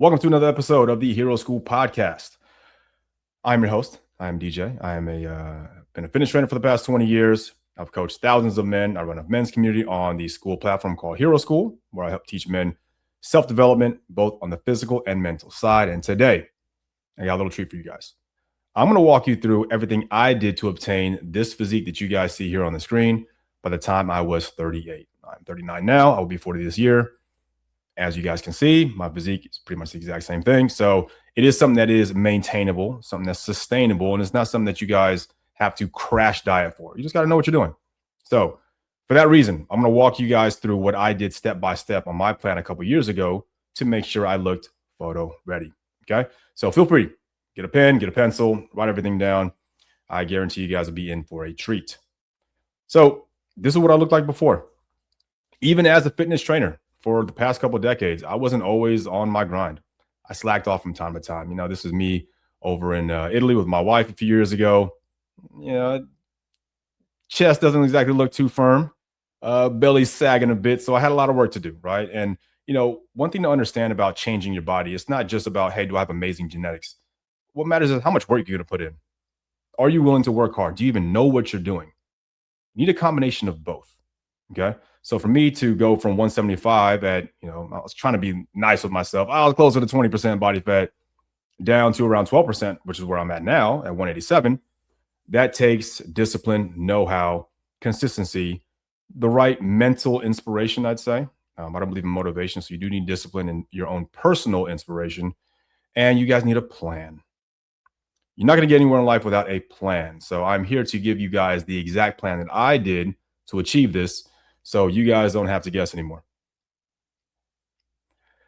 Welcome to another episode of the Hero School podcast. I'm your host. I'm DJ. I am been a fitness trainer for the past 20 years. I've coached thousands of men. I run a men's community on the Skool platform called Hero School, where I help teach men self-development, both on the physical and mental side. And today, I got a little treat for you guys. I'm going to walk you through everything I did to obtain this physique that you guys see here on the screen by the time I was 38. I'm 39 now. I will be 40 this year. As you guys can see, my physique is pretty much the exact same thing. So it is something that is maintainable, something that's sustainable, and it's not something that you guys have to crash diet for. You just got to know what you're doing. So for that reason, I'm going to walk you guys through what I did step by step on my plan a couple years ago to make sure I looked photo ready. Okay. So feel free, get a pen, get a pencil, write everything down. I guarantee you guys will be in for a treat. So this is what I looked like before. Even as a fitness trainer for the past couple of decades, I wasn't always on my grind. I slacked off from time to time. You know, this is me over in Italy with my wife a few years ago. You know, chest doesn't exactly look too firm. Belly's sagging a bit. So I had a lot of work to do, right? And, you know, one thing to understand about changing your body, it's not just about, hey, do I have amazing genetics? What matters is how much work you're going to put in. Are you willing to work hard? Do you even know what you're doing? You need a combination of both, okay? So for me to go from 175 at, I was trying to be nice with myself. I was closer to 20% body fat down to around 12%, which is where I'm at now at 187. That takes discipline, know-how, consistency, the right mental inspiration, I'd say. I don't believe in motivation, so you do need discipline and your own personal inspiration. And you guys need a plan. You're not going to get anywhere in life without a plan. So I'm here to give you guys the exact plan that I did to achieve this, so you guys don't have to guess anymore.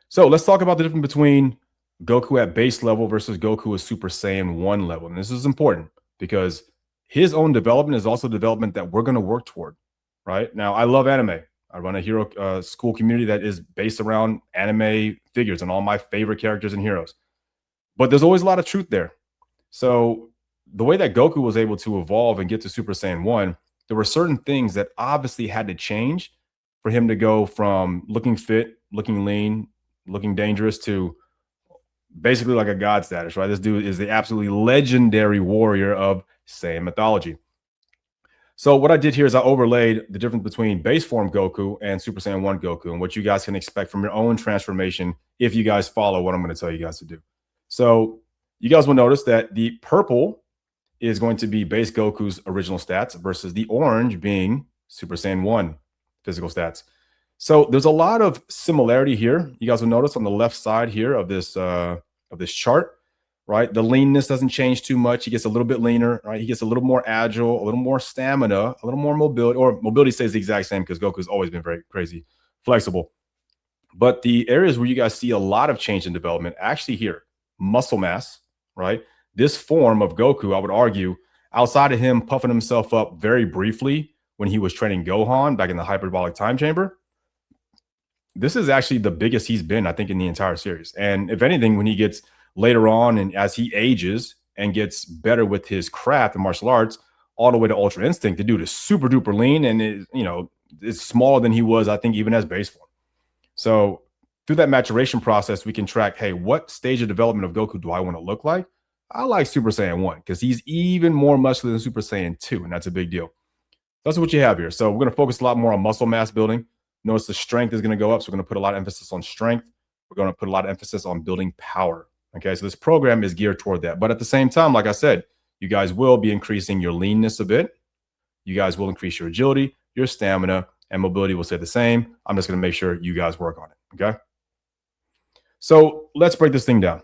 So let's talk about the difference between Goku at base level versus Goku at Super Saiyan 1 level. And this is important because his own development is also development that we're going to work toward, right? Now, I love anime. I run a hero school community that is based around anime figures and all my favorite characters and heroes. But there's always a lot of truth there. So the way that Goku was able to evolve and get to Super Saiyan 1, there were certain things that obviously had to change for him to go from looking fit, looking lean, looking dangerous to basically like a god status, right? This dude is the absolutely legendary warrior of Saiyan mythology. So what I did here is I overlaid the difference between base form Goku and Super Saiyan 1 Goku and what you guys can expect from your own transformation if you guys follow what I'm going to tell you guys to do. So you guys will notice that the purple is going to be base Goku's original stats versus the orange being Super Saiyan 1 physical stats. So there's a lot of similarity here. You guys will notice on the left side here of this chart, right? The leanness doesn't change too much. He gets a little bit leaner, right? He gets a little more agile, a little more stamina, a little more mobility, or mobility stays the exact same because Goku's always been very crazy flexible. But the areas where you guys see a lot of change in development, actually here, muscle mass, right? This form of Goku, I would argue, outside of him puffing himself up very briefly when he was training Gohan back in the hyperbolic time chamber, this is actually the biggest he's been, I think, in the entire series. And if anything, when he gets later on and as he ages and gets better with his craft and martial arts, all the way to Ultra Instinct, the dude is super duper lean and is smaller than he was, I think, even as base form. So through that maturation process, we can track, hey, what stage of development of Goku do I want to look like? I like Super Saiyan 1 because he's even more muscular than Super Saiyan 2, and that's a big deal. That's what you have here. So we're going to focus a lot more on muscle mass building. Notice the strength is going to go up, so we're going to put a lot of emphasis on strength. We're going to put a lot of emphasis on building power. Okay, so this program is geared toward that. But at the same time, like I said, you guys will be increasing your leanness a bit. You guys will increase your agility, your stamina, and mobility will stay the same. I'm just going to make sure you guys work on it, okay? So let's break this thing down.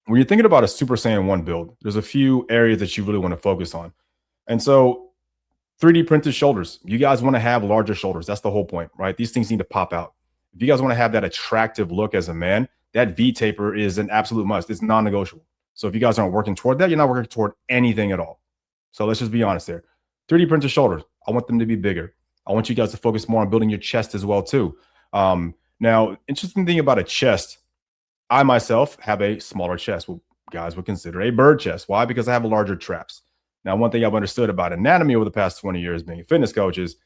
When you're thinking about a Super Saiyan 1 build, there's a few areas that you really want to focus on. And so 3D printed shoulders, you guys want to have larger shoulders. That's the whole point, right? These things need to pop out. If you guys want to have that attractive look as a man, that V taper is an absolute must. It's non-negotiable. So if you guys aren't working toward that, you're not working toward anything at all. So let's just be honest there. 3D printed shoulders, I want them to be bigger. I want you guys to focus more on building your chest as well too. Now, interesting thing about a chest, I myself have a smaller chest. What guys would consider a bird chest. Why? Because I have larger traps. Now, one thing I've understood about anatomy over the past 20 years being a fitness coach is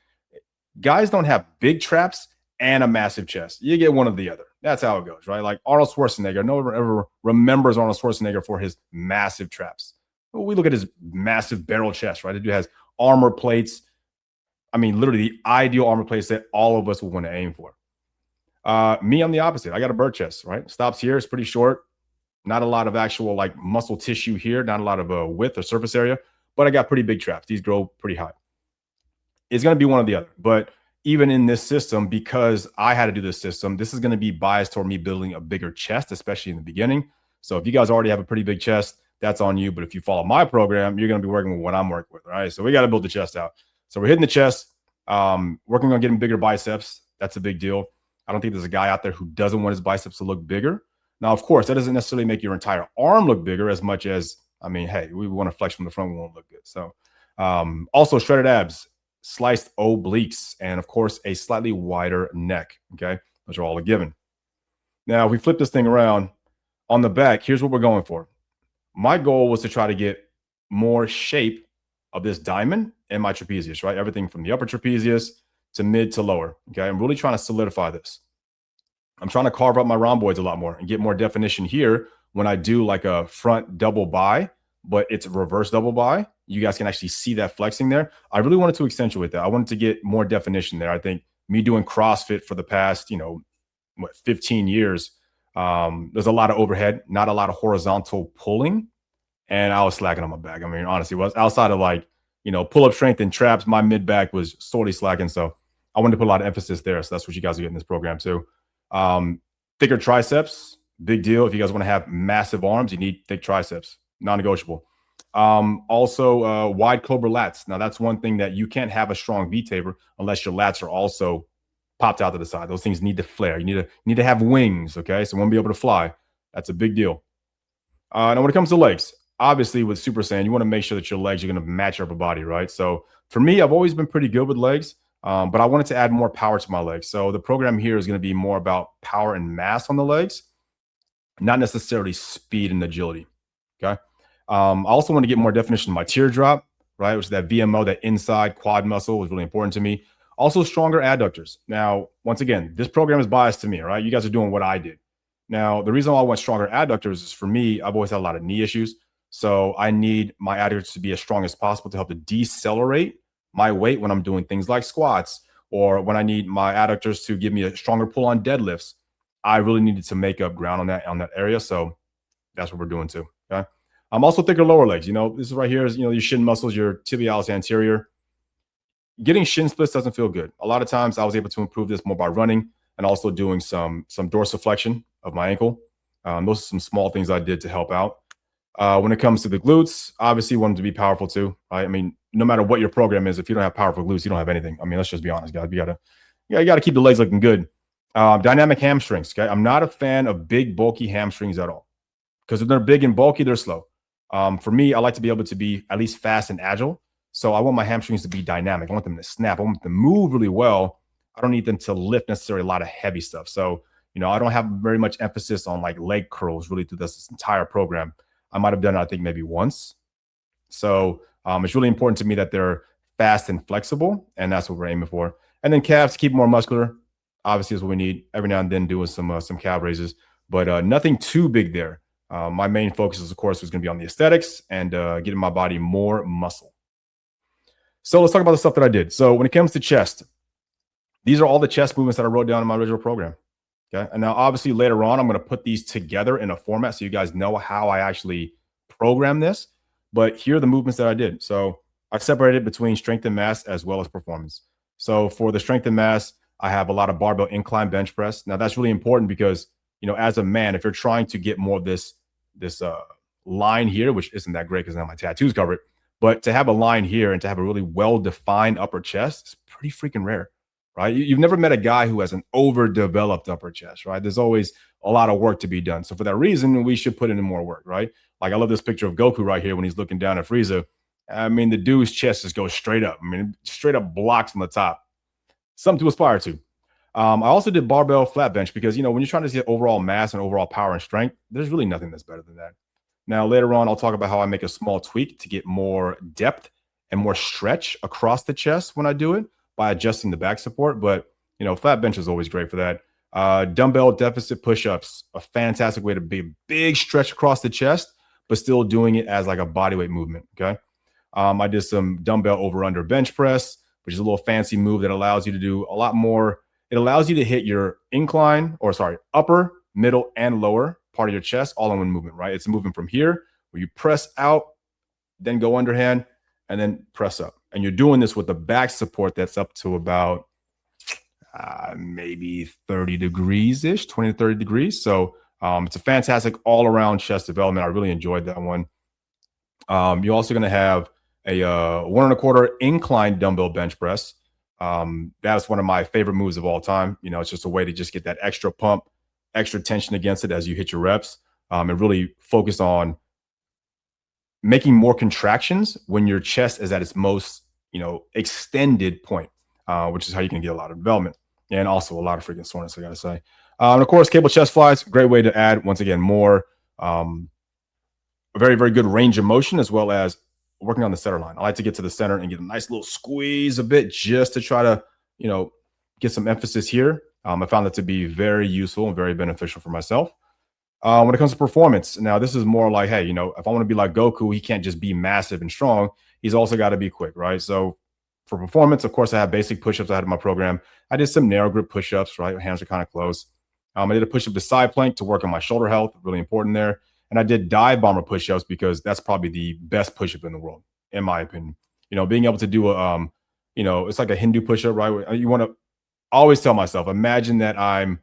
guys don't have big traps and a massive chest. You get one or the other. That's how it goes, right? Like Arnold Schwarzenegger. No one ever remembers Arnold Schwarzenegger for his massive traps. Well, we look at his massive barrel chest, right? The dude has armor plates. I mean, literally the ideal armor plates that all of us would want to aim for. Me, I'm the opposite. I got a bird chest, right? Stops here. It's pretty short. Not a lot of actual like muscle tissue here. Not a lot of width or surface area, but I got pretty big traps. These grow pretty high. It's going to be one or the other. But even in this system, because I had to do this system, this is going to be biased toward me building a bigger chest, especially in the beginning. So if you guys already have a pretty big chest, that's on you. But if you follow my program, you're going to be working with what I'm working with, right? So we got to build the chest out. So we're hitting the chest, working on getting bigger biceps. That's a big deal. I don't think there's a guy out there who doesn't want his biceps to look bigger. Now, of course, that doesn't necessarily make your entire arm look bigger as much as, I mean, hey, we want to flex from the front, we won't look good. So also shredded abs, sliced obliques, and of course, a slightly wider neck, okay? Those are all a given. Now, if we flip this thing around, on the back, here's what we're going for. My goal was to try to get more shape of this diamond in my trapezius, right? Everything from the upper trapezius to mid to lower, okay? I'm really trying to solidify this. I'm trying to carve up my rhomboids a lot more and get more definition here when I do like a front double bi, but it's a reverse double bi. You guys can actually see that flexing there. I really wanted to accentuate that. I wanted to get more definition there. I think me doing CrossFit for the past, 15 years, there's a lot of overhead, not a lot of horizontal pulling, and I was slacking on my back. I mean, honestly, was outside of like, pull-up strength and traps, my mid-back was sorely slacking. So I wanted to put a lot of emphasis there. So that's what you guys are getting in this program too. Thicker triceps, big deal. If you guys want to have massive arms, you need thick triceps, non-negotiable. Also, wide cobra lats. Now, that's one thing that you can't have a strong V-taper unless your lats are also popped out to the side. Those things need to flare. You need to have wings, okay? So you want to be able to fly. That's a big deal. Now, when it comes to legs, obviously with Super Saiyan, you want to make sure that your legs are going to match your upper body, right? So for me, I've always been pretty good with legs. But I wanted to add more power to my legs. So the program here is going to be more about power and mass on the legs, not necessarily speed and agility. Okay. I also want to get more definition of my teardrop, right? Which is that VMO, that inside quad muscle was really important to me. Also stronger adductors. Now, once again, this program is biased to me, right? You guys are doing what I did. Now, the reason why I want stronger adductors is for me, I've always had a lot of knee issues. So I need my adductors to be as strong as possible to help to decelerate my weight when I'm doing things like squats, or when I need my adductors to give me a stronger pull on deadlifts. I really needed to make up ground on that area. So that's what we're doing too. Okay. I'm also thicker lower legs. This is right here is, your shin muscles, your tibialis anterior. Getting shin splits doesn't feel good. A lot of times I was able to improve this more by running and also doing some dorsiflexion of my ankle. Those are some small things I did to help out. When it comes to the glutes, obviously want them to be powerful too, right? I mean, no matter what your program is, if you don't have powerful glutes, you don't have anything. I mean, let's just be honest, guys. You gotta keep the legs looking good. Dynamic hamstrings. Okay, I'm not a fan of big, bulky hamstrings at all, because if they're big and bulky, they're slow. For me, I like to be able to be at least fast and agile. So I want my hamstrings to be dynamic. I want them to snap. I want them to move really well. I don't need them to lift necessarily a lot of heavy stuff. So, I don't have very much emphasis on like leg curls really through this entire program. I might have done it, I think, maybe once. So it's really important to me that they're fast and flexible, and that's what we're aiming for. And then calves, keep more muscular, obviously is what we need. Every now and then doing some calf raises, but nothing too big there. My main focus is, of course, was going to be on the aesthetics and getting my body more muscle. So let's talk about the stuff that I did. So when it comes to chest, these are all the chest movements that I wrote down in my original program. Okay. And now obviously later on, I'm going to put these together in a format so you guys know how I actually program this. But here are the movements that I did. So I separated between strength and mass as well as performance. So for the strength and mass, I have a lot of barbell incline bench press. Now that's really important because, as a man, if you're trying to get more of this line here, which isn't that great because now my tattoos cover it, but to have a line here and to have a really well-defined upper chest is pretty freaking rare, right? You've never met a guy who has an overdeveloped upper chest, right? There's always a lot of work to be done. So for that reason, we should put in more work, right? Like I love this picture of Goku right here when he's looking down at Frieza. I mean, the dude's chest just goes straight up. I mean, straight up blocks from the top. Something to aspire to. I also did barbell flat bench because, when you're trying to see overall mass and overall power and strength, there's really nothing that's better than that. Now, later on, I'll talk about how I make a small tweak to get more depth and more stretch across the chest when I do it by adjusting the back support. But, Flat bench is always great for that. Dumbbell deficit push-ups, a fantastic way to be a big stretch across the chest, but still doing it as like a bodyweight movement. Okay. I did some dumbbell over under bench press, which is a little fancy move that allows you to do a lot more. It allows you to hit your upper, middle, and lower part of your chest all in one movement, right? It's a movement from here where you press out, then go underhand, and then press up. And you're doing this with the back support that's up to about maybe 30 degrees ish, 20 to 30 degrees. So it's a fantastic all around chest development. I really enjoyed that one. You're also going to have a 1.25 incline dumbbell bench press. That's one of my favorite moves of all time. It's just a way to just get that extra pump, extra tension against it as you hit your reps, and really focus on making more contractions when your chest is at its most, extended point, which is how you can get a lot of development and also a lot of freaking soreness, I got to say. And of course, cable chest flies, great way to add, once again, more a very, very good range of motion as well as working on the center line. I like to get to the center and get a nice little squeeze a bit just to try to, get some emphasis here. I found that to be very useful and very beneficial for myself. When it comes to performance, now this is more like, hey, if I want to be like Goku, he can't just be massive and strong. He's also got to be quick, right? So for performance, of course, I have basic push-ups I had in my program. I did some narrow grip push-ups, right? My hands are kind of close. I did a push-up to side plank to work on my shoulder health, really important there. And I did dive bomber push-ups because that's probably the best push-up in the world, in my opinion. Being able to do it's like a Hindu push-up, right? You want to always tell myself, imagine that I'm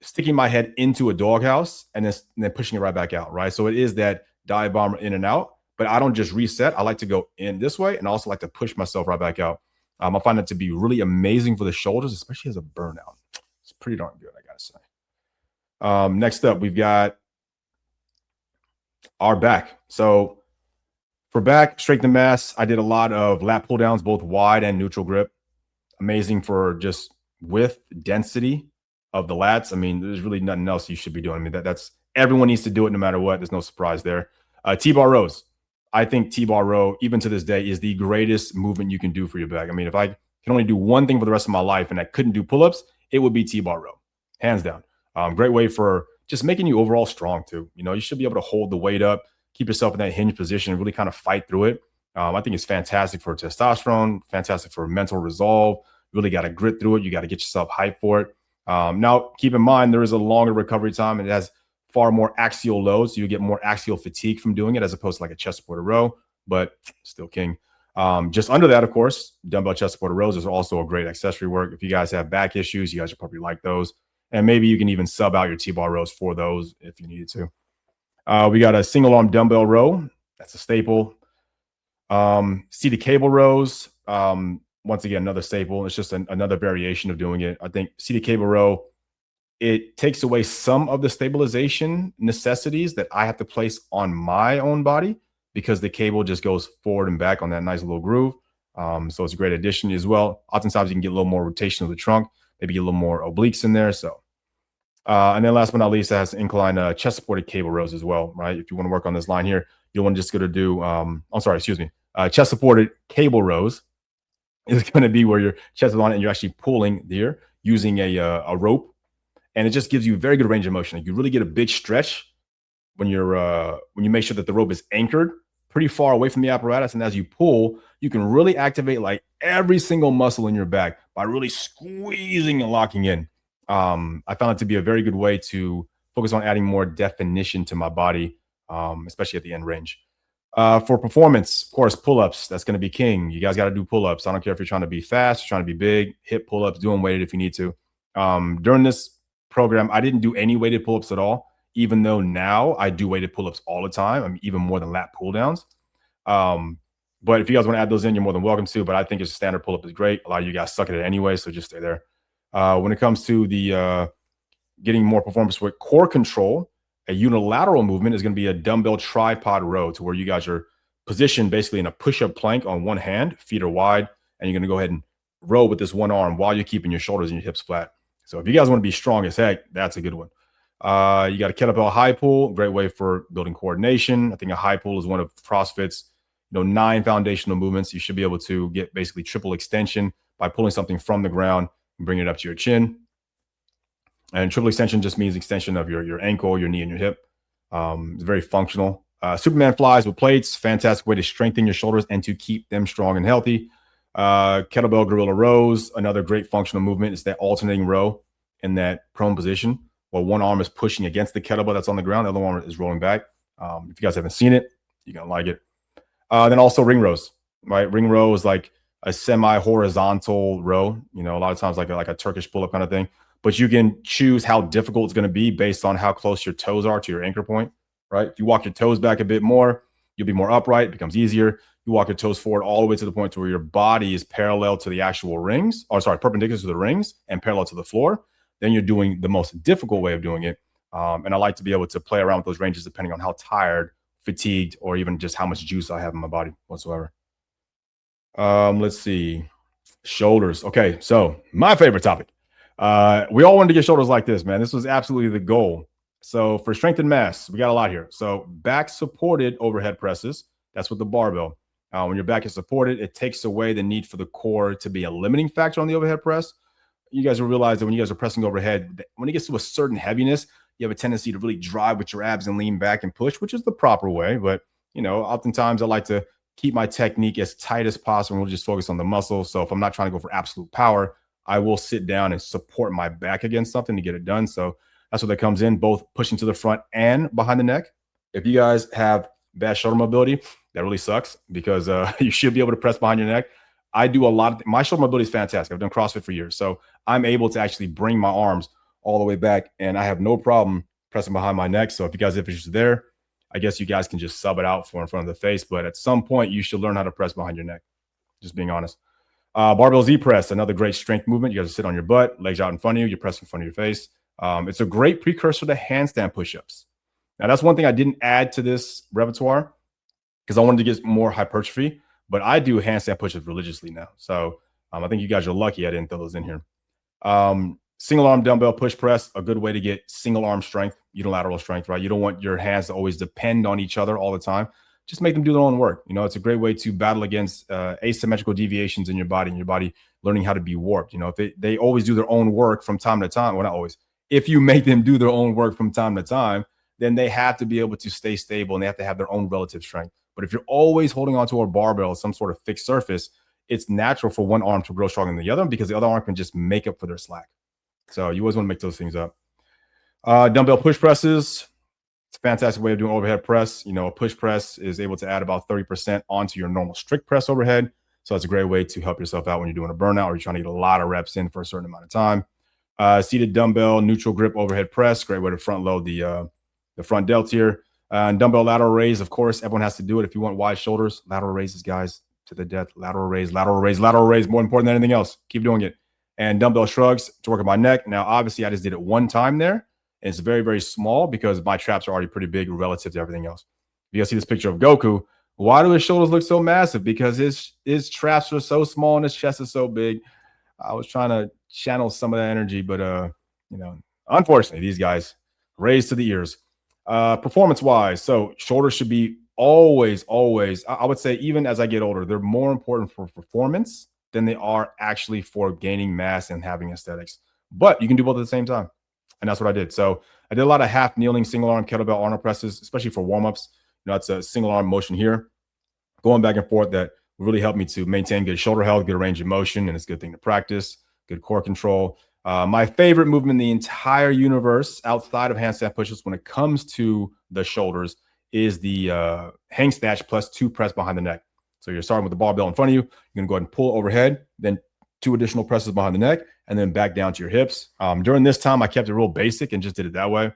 sticking my head into a doghouse and then pushing it right back out, right? So it is that dive bomber in and out, but I don't just reset. I like to go in this way and also like to push myself right back out. I find that to be really amazing for the shoulders, especially as a burnout. It's pretty darn good, I gotta say. Next up, we've got our back. So for back, strength and mass, I did a lot of lat pull downs, both wide and neutral grip. Amazing for just width, density of the lats. There's really nothing else you should be doing. That's everyone needs to do it no matter what. There's no surprise there. T-bar rows. I think T-bar row, even to this day, is the greatest movement you can do for your back. If I can only do one thing for the rest of my life and I couldn't do pull-ups, it would be T-bar row, hands down. Great way for just making you overall strong too. You should be able to hold the weight up, keep yourself in that hinge position, and really kind of fight through it. I think it's fantastic for testosterone, fantastic for mental resolve. You really got to grit through it. You got to get yourself hyped for it. Now, keep in mind, there is a longer recovery time and it has far more axial loads. So you get more axial fatigue from doing it as opposed to like a chest supported row, but still king. Just under that, of course, dumbbell chest supported rows is also a great accessory work. If you guys have back issues, you guys should probably like those. And maybe you can even sub out your T-bar rows for those if you needed to. We got a single arm dumbbell row. That's a staple. Seated cable rows. Once again, another staple. It's just another variation of doing it. I think seated cable row, it takes away some of the stabilization necessities that I have to place on my own body because the cable just goes forward and back on that nice little groove. So it's a great addition as well. Oftentimes you can get a little more rotation of the trunk, maybe get a little more obliques in there. So, and then last but not least, it has incline chest supported cable rows as well, right? If you want to work on this line here, you'll want to just go to do, chest supported cable rows is going to be where your chest is on it and you're actually pulling there using a rope. And it just gives you a very good range of motion. Like you really get a big stretch when you make sure that the rope is anchored pretty far away from the apparatus. And as you pull, you can really activate like every single muscle in your back by really squeezing and locking in. I found it to be a very good way to focus on adding more definition to my body, especially at the end range. For performance, of course, pull-ups, that's going to be king. You guys got to do pull-ups. I don't care if you're trying to be fast, trying to be big, hip pull-ups, doing weighted if you need to. During this program, I didn't do any weighted pull-ups at all, even though now I do weighted pull-ups all the time. Even more than lat pull-downs. But if you guys want to add those in, you're more than welcome to. But I think it's a standard pull-up is great. A lot of you guys suck at it anyway, so just stay there. When it comes to the getting more performance with core control, a unilateral movement is going to be a dumbbell tripod row to where you guys are positioned basically in a push-up plank on one hand, feet are wide, and you're going to go ahead and row with this one arm while you're keeping your shoulders and your hips flat. So if you guys want to be strong as heck, that's a good one. You got a kettlebell high pull, great way for building coordination. I think a high pull is one of CrossFit's 9 foundational movements. You should be able to get basically triple extension by pulling something from the ground bring it up to your chin. And triple extension just means extension of your ankle, your knee, and your hip. It's very functional. Superman flies with plates, fantastic way to strengthen your shoulders and to keep them strong and healthy. Kettlebell gorilla rows, another great functional movement. It's that alternating row in that prone position where one arm is pushing against the kettlebell that's on the ground, the other arm is rolling back. If you guys haven't seen it, you're going to like it. Then also ring rows, right? Ring row is like a semi-horizontal row, a lot of times like a Turkish pull-up kind of thing. But you can choose how difficult it's going to be based on how close your toes are to your anchor point, right? If you walk your toes back a bit more, you'll be more upright. It becomes easier. You walk your toes forward all the way to the point to where your body is parallel to the actual rings, perpendicular to the rings and parallel to the floor. Then you're doing the most difficult way of doing it. And I like to be able to play around with those ranges depending on how tired, fatigued, or even just how much juice I have in my body whatsoever. Let's see. Shoulders. Okay, so my favorite topic. We all wanted to get shoulders like this, man. This was absolutely the goal. So for strength and mass, we got a lot here. So back supported overhead presses. That's with the barbell. When your back is supported, it takes away the need for the core to be a limiting factor on the overhead press. You guys will realize that when you guys are pressing overhead, when it gets to a certain heaviness, you have a tendency to really drive with your abs and lean back and push, which is the proper way. But, oftentimes I like to keep my technique as tight as possible. And we'll just focus on the muscle. So if I'm not trying to go for absolute power, I will sit down and support my back against something to get it done. So that's what that comes in, both pushing to the front and behind the neck. If you guys have bad shoulder mobility, that really sucks because you should be able to press behind your neck. I do a lot of my shoulder mobility is fantastic. I've done CrossFit for years. So I'm able to actually bring my arms all the way back and I have no problem pressing behind my neck. So if you guys have issues there, I guess you guys can just sub it out for in front of the face. But at some point, you should learn how to press behind your neck. Just being honest. Barbell Z press, another great strength movement. You guys sit on your butt, legs out in front of you. You're pressing in front of your face. It's a great precursor to handstand push-ups. Now, that's one thing I didn't add to this repertoire because I wanted to get more hypertrophy. But I do handstand push-ups religiously now. So I think you guys are lucky I didn't throw those in here. Single arm dumbbell push press, a good way to get single arm strength, unilateral strength, right? You don't want your hands to always depend on each other all the time. Just make them do their own work. It's a great way to battle against asymmetrical deviations in your body and your body learning how to be warped. If they always do their own work from time to time, well, not always. If you make them do their own work from time to time, then they have to be able to stay stable and they have to have their own relative strength. But if you're always holding onto a barbell, some sort of fixed surface, it's natural for one arm to grow stronger than the other because the other arm can just make up for their slack. So you always want to make those things up. Dumbbell push presses. It's a fantastic way of doing overhead press. A push press is able to add about 30% onto your normal strict press overhead. So it's a great way to help yourself out when you're doing a burnout or you're trying to get a lot of reps in for a certain amount of time. Seated dumbbell neutral grip overhead press. Great way to front load the front delt here. And dumbbell lateral raise, of course, everyone has to do it if you want wide shoulders. Lateral raises, guys, to the death. Lateral raise, lateral raise, lateral raise. More important than anything else. Keep doing it. And dumbbell shrugs to work on my neck. Now, obviously, I just did it one time there. And it's very, very small because my traps are already pretty big relative to everything else. If you guys see this picture of Goku, why do his shoulders look so massive? Because his traps are so small and his chest is so big. I was trying to channel some of that energy, but unfortunately, these guys raised to the ears. Performance-wise, so shoulders should be always, I would say even as I get older, they're more important for performance than they are actually for gaining mass and having aesthetics. But you can do both at the same time. And that's what I did. So I did a lot of half kneeling single arm kettlebell Arnold presses, especially for warm-ups. It's a single arm motion here, going back and forth that really helped me to maintain good shoulder health, good range of motion, and it's a good thing to practice, good core control. My favorite movement in the entire universe outside of handstand push-ups when it comes to the shoulders is the hang snatch plus 2 press behind the neck. So you're starting with the barbell in front of you. You're going to go ahead and pull overhead, then 2 additional presses behind the neck, and then back down to your hips. During this time, I kept it real basic and just did it that way.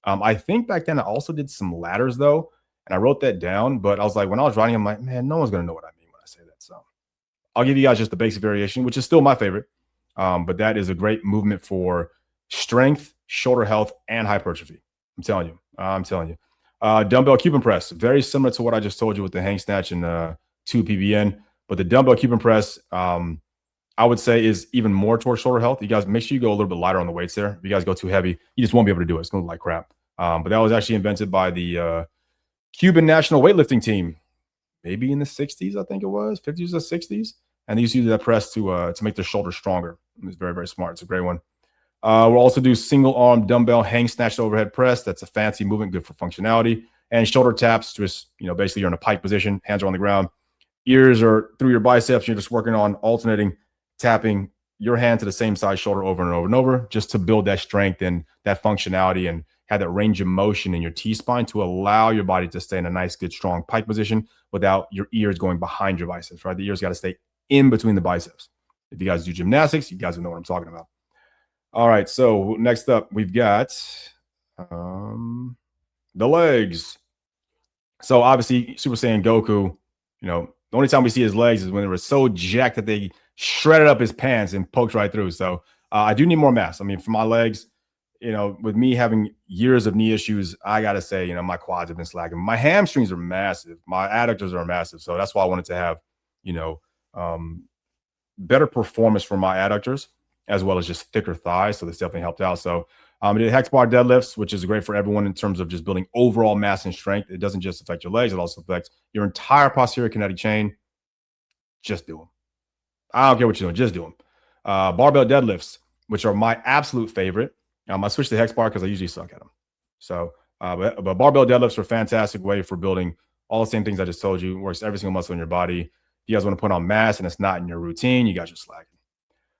I think back then I also did some ladders, though, and I wrote that down. But I was like, when I was writing, I'm like, man, no one's going to know what I mean when I say that. So I'll give you guys just the basic variation, which is still my favorite. But that is a great movement for strength, shoulder health, and hypertrophy. I'm telling you. Dumbbell Cuban press, very similar to what I just told you with the hang snatch and 2 PBN. But the dumbbell Cuban press, I would say, is even more towards shoulder health. You guys make sure you go a little bit lighter on the weights there. If you guys go too heavy, you just won't be able to do it. It's going to look like crap. But that was actually invented by the Cuban national weightlifting team, maybe in the 60s, I think it was, 50s or 60s. And they used to do that press to make their shoulder stronger. It's very, very smart. It's a great one. We'll also do single arm dumbbell hang snatch overhead press. That's a fancy movement, good for functionality. And shoulder taps, just, basically you're in a pike position, hands are on the ground, ears are through your biceps. You're just working on alternating, tapping your hand to the same side shoulder over and over and over, just to build that strength and that functionality and have that range of motion in your T-spine to allow your body to stay in a nice, good, strong pike position without your ears going behind your biceps, right? The ears got to stay in between the biceps. If you guys do gymnastics, you guys will know what I'm talking about. All right, so next up, we've got the legs. So obviously, Super Saiyan Goku, the only time we see his legs is when they were so jacked that they shredded up his pants and poked right through. So I do need more mass. I mean, for my legs, with me having years of knee issues, I got to say, my quads have been slacking. My hamstrings are massive. My adductors are massive. So that's why I wanted to have, better performance for my adductors, as well as just thicker thighs. So this definitely helped out. So I did hex bar deadlifts, which is great for everyone in terms of just building overall mass and strength. It doesn't just affect your legs. It also affects your entire posterior kinetic chain. Just do them. I don't care what you're doing. Just do them. Barbell deadlifts, which are my absolute favorite. I switched to hex bar because I usually suck at them. So, but barbell deadlifts are a fantastic way for building all the same things I just told you. It works every single muscle in your body. If you guys want to put on mass and it's not in your routine, you guys are slacking.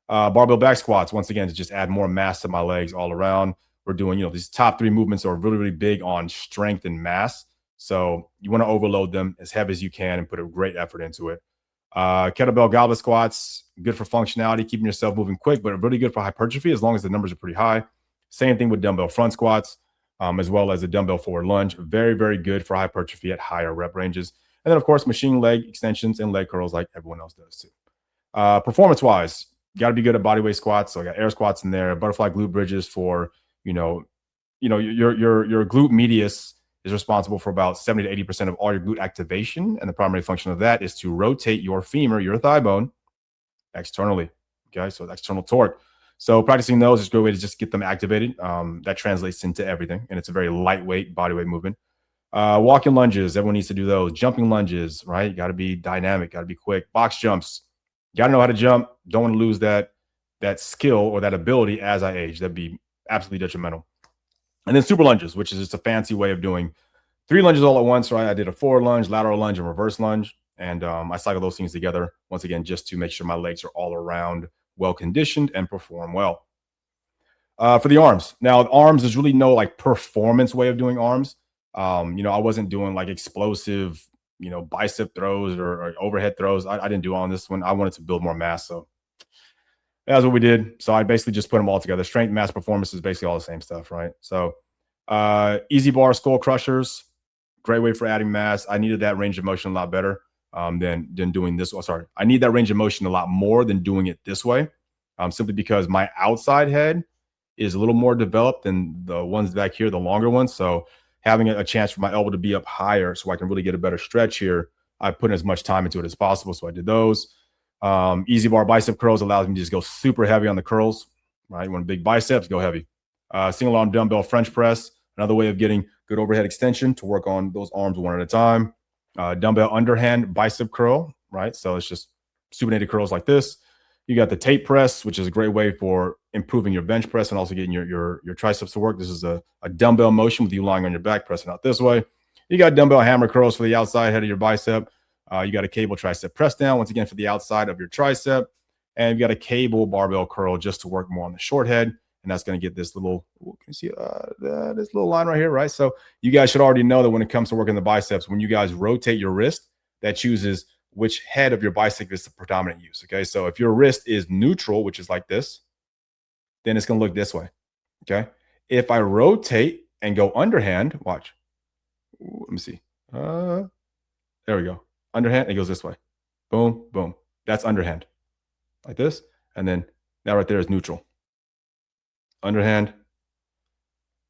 Barbell back squats, once again, to just add more mass to my legs all around. We're doing, these top 3 movements are really, really big on strength and mass. So you want to overload them as heavy as you can and put a great effort into it. Kettlebell goblet squats, good for functionality, keeping yourself moving quick, but really good for hypertrophy as long as the numbers are pretty high. Same thing with dumbbell front squats, as well as a dumbbell forward lunge. Very, very good for hypertrophy at higher rep ranges. And then, of course, machine leg extensions and leg curls like everyone else does too. Performance-wise, got to be good at bodyweight squats. So I got air squats in there, butterfly glute bridges for, your glute medius is responsible for about 70 to 80% of all your glute activation. And the primary function of that is to rotate your femur, your thigh bone, externally. Okay, so external torque. So practicing those is a good way to just get them activated. That translates into everything. And it's a very lightweight bodyweight movement. Walking lunges, everyone needs to do those. Jumping lunges, right? You got to be dynamic, got to be quick. Box jumps, got to know how to jump. Don't want to lose that skill or that ability as I age. That'd be absolutely detrimental. And then super lunges, which is just a fancy way of doing 3 lunges all at once, right? I did a forward lunge, lateral lunge, and reverse lunge. And I cycle those things together, once again, just to make sure my legs are all around well-conditioned and perform well. For the arms. Now, the arms, there's really no performance way of doing arms. I wasn't doing explosive, bicep throws or overhead throws. I didn't do all on this one. I wanted to build more mass. So that's what we did. So I basically just put them all together. Strength, mass, performance is basically all the same stuff, right? So easy bar skull crushers, great way for adding mass. I needed that range of motion a lot better than doing this. Oh, sorry. I need that range of motion a lot more than doing it this way, simply because my outside head is a little more developed than the ones back here, the longer ones. So having a chance for my elbow to be up higher so I can really get a better stretch here, I put as much time into it as possible. So I did those. Easy bar bicep curls allows me to just go super heavy on the curls, right? You want big biceps, go heavy. Single arm dumbbell French press, another way of getting good overhead extension to work on those arms one at a time. Dumbbell underhand bicep curl, right? So it's just supinated curls like this. You got the tape press, which is a great way for improving your bench press and also getting your triceps to work. This is a dumbbell motion with you lying on your back, pressing out this way. You got dumbbell hammer curls for the outside head of your bicep. You got a cable tricep press down, once again, for the outside of your tricep. And you got a cable barbell curl just to work more on the short head. And that's going to get this little, can you see this little line right here, right? So you guys should already know that when it comes to working the biceps, when you guys rotate your wrist, that chooses which head of your bicep is the predominant use, okay? So if your wrist is neutral, which is like this, then it's going to look this way, okay? If I rotate and go underhand, watch. Let me see. There we go. Underhand, it goes this way. Boom, boom. That's underhand, like this. And then that right there is neutral. Underhand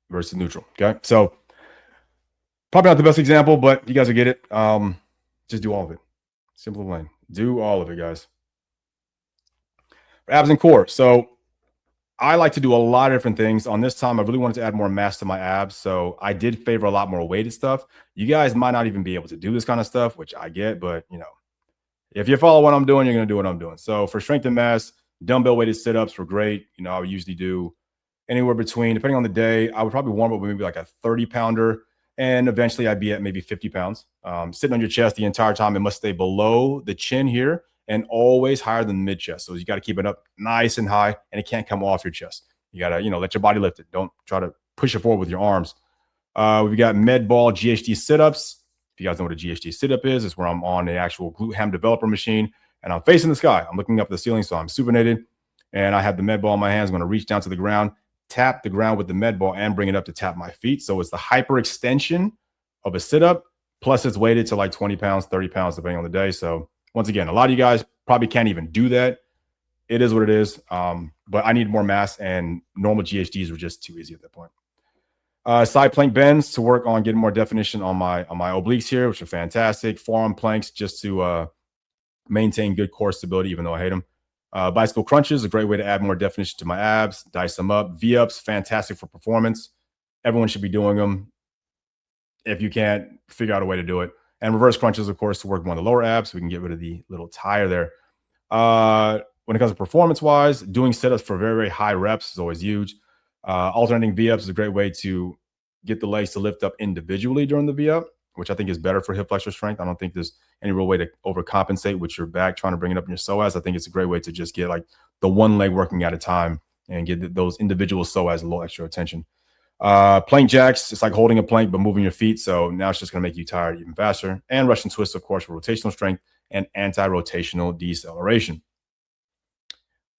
versus neutral, okay? So probably not the best example, but you guys will get it. Just do all of it. Simple and plain. Do all of it, guys. For abs and core. So I like to do a lot of different things. On this time, I really wanted to add more mass to my abs. So I did favor a lot more weighted stuff. You guys might not even be able to do this kind of stuff, which I get, but If you follow what I'm doing, you're going to do what I'm doing. So for strength and mass, dumbbell weighted sit-ups were great. I would usually do anywhere between, depending on the day, I would probably warm up with maybe like a 30 pounder. And eventually I'd be at maybe 50 pounds. Sitting on your chest the entire time, it must stay below the chin here and always higher than the mid chest. So you got to keep it up nice and high, and it can't come off your chest. You got to, let your body lift it. Don't try to push it forward with your arms. We got med ball GHD sit-ups. If you guys know what a GHD sit-up is, it's where I'm on the actual glute ham developer machine and I'm facing the sky. I'm looking up at the ceiling, so I'm supinated, and I have the med ball in my hands. I'm going to reach down to the ground, tap the ground with the med ball, and bring it up to tap my feet. So it's the hyperextension of a sit-up, plus it's weighted to like 20 pounds, 30 pounds, depending on the day. So once again, a lot of you guys probably can't even do that. It is what it is. But I need more mass, and normal GHDs were just too easy at that point. Side plank bends to work on getting more definition on my obliques here, which are fantastic. Forearm planks just to maintain good core stability, even though I hate them. Bicycle crunches, a great way to add more definition to my abs, dice them up. V-ups, fantastic for performance. Everyone should be doing them. If you can't, figure out a way to do it. And reverse crunches, of course, to work more on the lower abs, so we can get rid of the little tire there. When it comes to performance-wise, doing sit-ups for very, very high reps is always huge. Alternating V-ups is a great way to get the legs to lift up individually during the V-up, which I think is better for hip flexor strength. I don't think there's any real way to overcompensate with your back trying to bring it up in your psoas. I think it's a great way to just get like the one leg working at a time and get those individual psoas a little extra attention. Plank jacks, it's like holding a plank but moving your feet. So now it's just going to make you tired even faster. And Russian twists, of course, for rotational strength and anti-rotational deceleration.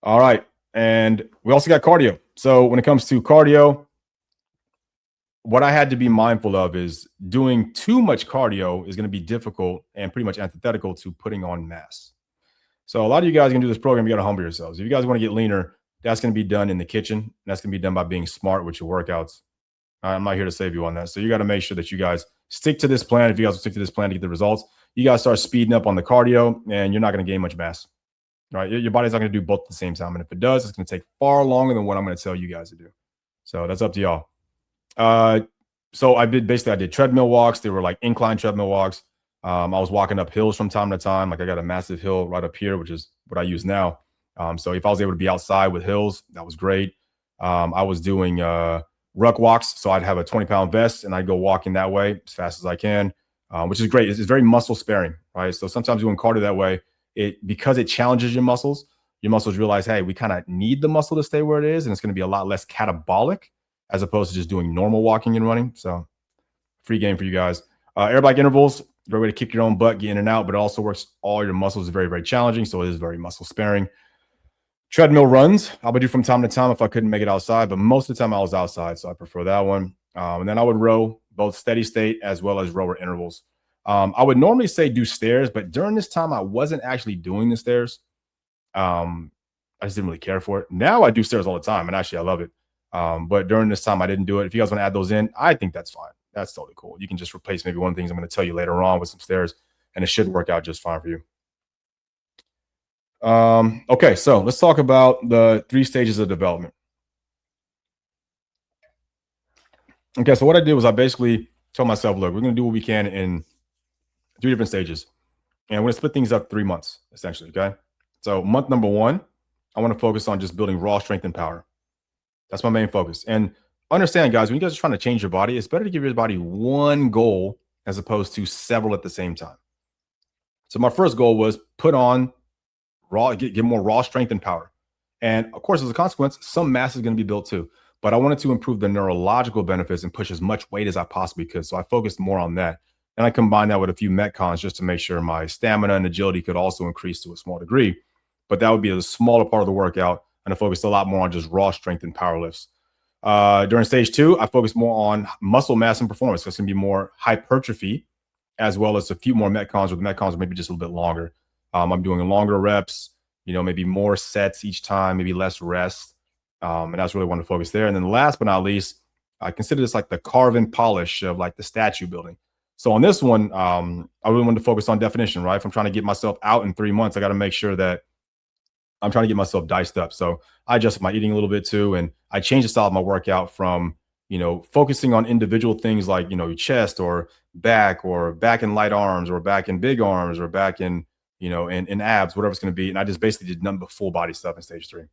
All right. And we also got cardio. So when it comes to cardio, what I had to be mindful of is doing too much cardio is going to be difficult and pretty much antithetical to putting on mass. So a lot of you guys are going to do this program. You got to humble yourselves. If you guys want to get leaner, that's going to be done in the kitchen. That's going to be done by being smart with your workouts. I'm not here to save you on that. So you got to make sure that you guys stick to this plan. If you guys will stick to this plan to get the results, you guys start speeding up on the cardio and you're not going to gain much mass. Right? Your body's not going to do both at the same time. And if it does, it's going to take far longer than what I'm going to tell you guys to do. So that's up to y'all. So I did treadmill walks. They were like incline treadmill walks. I was walking up hills from time to time. Like I got a massive hill right up here, which is what I use now. So if I was able to be outside with hills, that was great. I was doing ruck walks. So I'd have a 20-pound vest and I'd go walking that way as fast as I can, which is great. It's very muscle sparing, right? So sometimes doing cardio that way, because it challenges your muscles realize, hey, we kind of need the muscle to stay where it is. And it's going to be a lot less catabolic as opposed to just doing normal walking and running. So free game for you guys. Air bike intervals, great way to kick your own butt, get in and out, but it also works all your muscles. Is very, very challenging. So it is very muscle sparing. Treadmill runs, I would do from time to time if I couldn't make it outside, but most of the time I was outside. So I prefer that one. And then I would row, both steady state as well as rower intervals. I would normally say do stairs, but during this time, I wasn't actually doing the stairs. I just didn't really care for it. Now I do stairs all the time, and actually I love it. But during this time, I didn't do it. If you guys want to add those in, I think that's fine. That's totally cool. You can just replace maybe one of the things I'm going to tell you later on with some stairs, and it should work out just fine for you. Okay, so let's talk about the 3 stages of development. Okay, so what I did was I basically told myself, look, we're going to do what we can in 3 different stages. And we're going to split things up 3 months, essentially, okay? So month number 1, I want to focus on just building raw strength and power. That's my main focus. And understand, guys, when you guys are trying to change your body, it's better to give your body one goal as opposed to several at the same time. So my first goal was put on get more raw strength and power. And of course, as a consequence, some mass is going to be built too. But I wanted to improve the neurological benefits and push as much weight as I possibly could. So I focused more on that. And I combined that with a few metcons just to make sure my stamina and agility could also increase to a small degree. But that would be a smaller part of the workout. And I focused a lot more on just raw strength and power lifts. During stage 2, I focused more on muscle mass and performance. So it's going to be more hypertrophy, as well as a few more metcons, or the metcons are maybe just a little bit longer. I'm doing longer reps, maybe more sets each time, maybe less rest. And that's really what I want to focus there. And then last but not least, I consider this like the carve and polish of like the statue building. So on this one, I really wanted to focus on definition, right? If I'm trying to get myself out in 3 months, I got to make sure that I'm trying to get myself diced up. So I adjusted my eating a little bit too. And I changed the style of my workout from, focusing on individual things like, your chest or back in light arms or back in big arms or back in, and abs, whatever it's going to be. And I just basically did nothing but full body stuff in stage 3.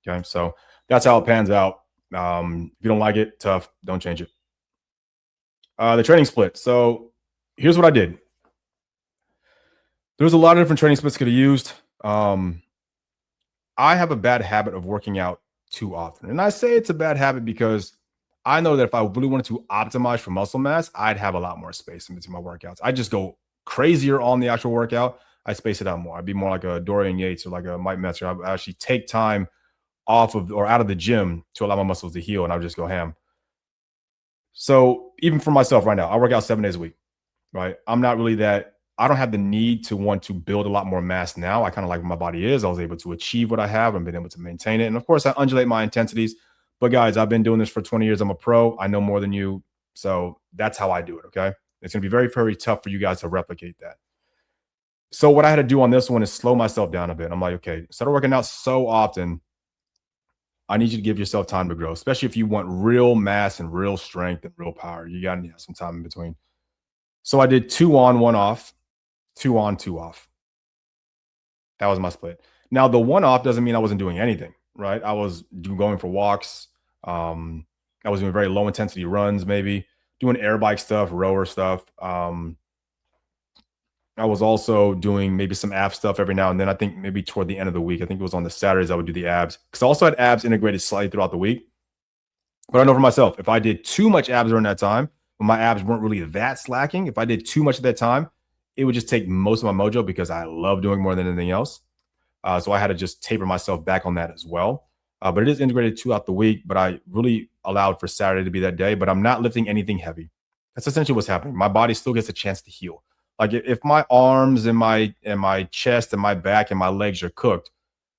Okay. So that's how it pans out. If you don't like it, tough, don't change it. The training split. So here's what I did. There's a lot of different training splits could have used. Um, I have a bad habit of working out too often. And I say it's a bad habit because I know that if I really wanted to optimize for muscle mass, I'd have a lot more space in between my workouts. I just go crazier on the actual workout. I space it out more. I'd be more like a Dorian Yates or like a Mike Metzer. I would actually take time off of or out of the gym to allow my muscles to heal, and I would just go ham. So even for myself right now, I work out 7 days a week, right? I'm not really that. I don't have the need to want to build a lot more mass now. I kind of like where my body is. I was able to achieve what I have and been able to maintain it. And of course, I undulate my intensities. But guys, I've been doing this for 20 years. I'm a pro. I know more than you. So that's how I do it. Okay. It's going to be very, very tough for you guys to replicate that. So what I had to do on this one is slow myself down a bit. I'm like, okay, instead of working out so often, I need you to give yourself time to grow, especially if you want real mass and real strength and real power. You got to have some time in between. So I did 2 on, 1 off, 2 on, 2 off. That was my split. Now, the 1 off doesn't mean I wasn't doing anything, right? I was going for walks. I was doing very low intensity runs, maybe doing air bike stuff, rower stuff. I was also doing maybe some ab stuff every now and then. I think maybe toward the end of the week, I think it was on the Saturdays, I would do the abs because I also had abs integrated slightly throughout the week. But I know for myself, if I did too much abs during that time, when my abs weren't really that slacking, if I did too much at that time, it would just take most of my mojo because I love doing more than anything else. So I had to just taper myself back on that as well. But it is integrated throughout the week. But I really allowed for Saturday to be that day. But I'm not lifting anything heavy. That's essentially what's happening. My body still gets a chance to heal. Like if my arms and my chest and my back and my legs are cooked,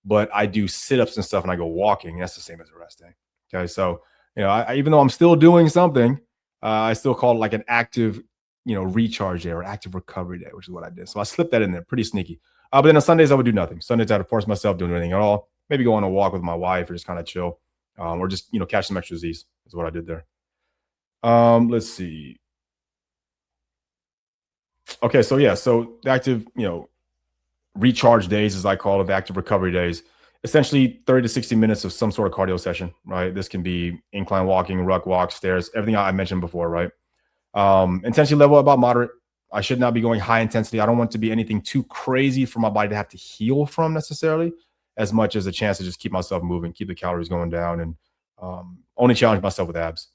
but I do sit-ups and stuff and I go walking, that's the same as a rest day. Okay, so even though I'm still doing something, I still call it like an active, recharge day or active recovery day, which is what I did. So I slipped that in there, pretty sneaky. But then on Sundays, I would do nothing. Sundays, I had to force myself doing anything at all. Maybe go on a walk with my wife or just kind of chill, or just catch some extra Z's is what I did there. Let's see. Okay, so yeah, so the active, recharge days, as I call it, the active recovery days, essentially 30 to 60 minutes of some sort of cardio session, right? This can be incline walking, ruck walk, stairs, everything I mentioned before, right? Intensity level about moderate. I should not be going high intensity. I don't want to be anything too crazy for my body to have to heal from necessarily, as much as a chance to just keep myself moving, keep the calories going down, and only challenge myself with abs.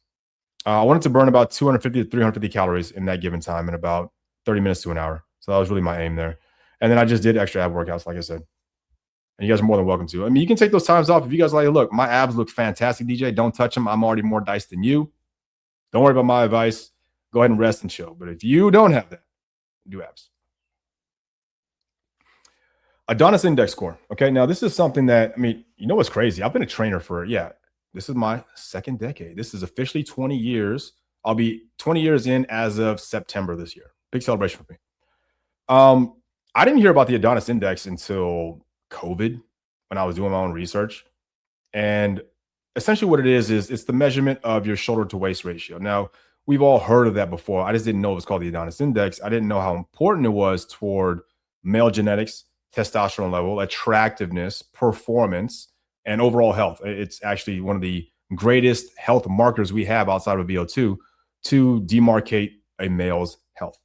I wanted to burn about 250 to 350 calories in that given time in about 30 minutes to an hour. So that was really my aim there. And then I just did extra ab workouts, like I said. And you guys are more than welcome to. I mean, you can take those times off. If you guys are like, look, my abs look fantastic, DJ, don't touch them. I'm already more diced than you. Don't worry about my advice. Go ahead and rest and chill. But if you don't have that, do abs. Adonis index score. Okay. Now, this is something that, what's crazy? I've been a trainer for, this is my second decade. This is officially 20 years. I'll be 20 years in as of September this year. Big celebration for me. I didn't hear about the Adonis index until COVID when I was doing my own research. And essentially what it is it's the measurement of your shoulder to waist ratio. Now, we've all heard of that before. I just didn't know it was called the Adonis index. I didn't know how important it was toward male genetics, testosterone level, attractiveness, performance, and overall health. It's actually one of the greatest health markers we have outside of VO2 to demarcate a male's health.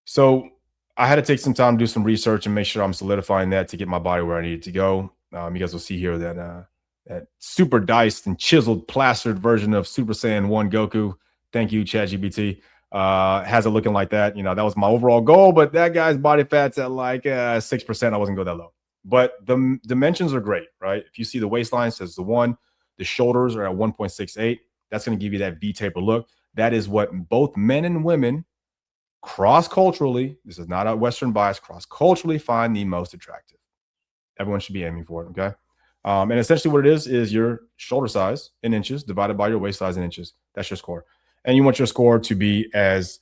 So I had to take some time to do some research and make sure I'm solidifying that to get my body where I need it to go. You guys will see here that super diced and chiseled, plastered version of Super Saiyan 1 Goku. Thank you, ChatGPT. Has it looking like that. That was my overall goal, but that guy's body fat's at like 6%. I wasn't go that low. But the dimensions are great, right? If you see the waistline says the 1, the shoulders are at 1.68. That's going to give you that V-taper look. That is what both men and women cross-culturally, this is not a Western bias, cross-culturally find the most attractive. Everyone should be aiming for it, okay? And essentially what it is your shoulder size in inches divided by your waist size in inches. That's your score. And you want your score to be as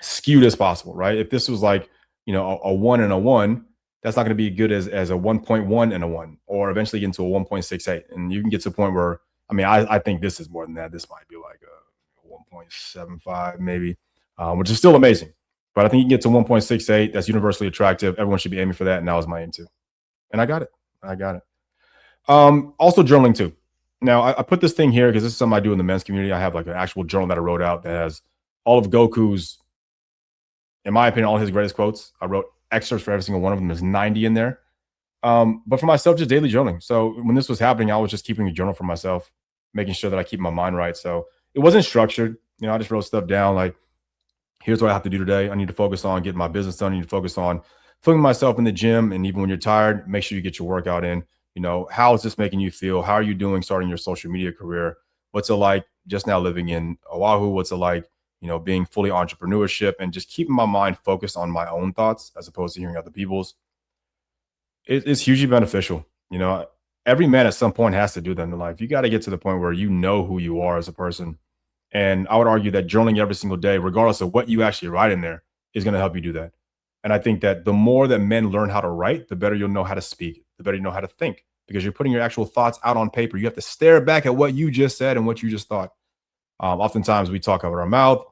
skewed as possible, right? If this was like, a 1 and a 1, that's not going to be good as a 1.1 and a 1, or eventually get into a 1.68. And you can get to a point where, I think this is more than that. This might be like a 1.75 maybe, which is still amazing. But I think you can get to 1.68. That's universally attractive. Everyone should be aiming for that. And that was my aim too. And I got it. I got it. Also journaling too. Now I put this thing here because this is something I do in the men's community. I have like an actual journal that I wrote out that has all of Goku's, in my opinion, all his greatest quotes. I wrote excerpts for every single one of them. There's 90 in there. But for myself, just daily journaling. So when this was happening, I was just keeping a journal for myself, making sure that I keep my mind right. So it wasn't structured. I just wrote stuff down like, here's what I have to do today. I need to focus on getting my business done. I need to focus on filming myself in the gym. And even when you're tired, make sure you get your workout in. How is this making you feel? How are you doing starting your social media career? What's it like just now living in Oahu? What's it like, being fully entrepreneurship, and just keeping my mind focused on my own thoughts as opposed to hearing other people's. It's hugely beneficial. Every man at some point has to do that in their life. You got to get to the point where you know who you are as a person. And I would argue that journaling every single day, regardless of what you actually write in there, is going to help you do that. And I think that the more that men learn how to write, the better you'll know how to speak, the better you know how to think, because you're putting your actual thoughts out on paper. You have to stare back at what you just said and what you just thought. Oftentimes we talk out of our mouth.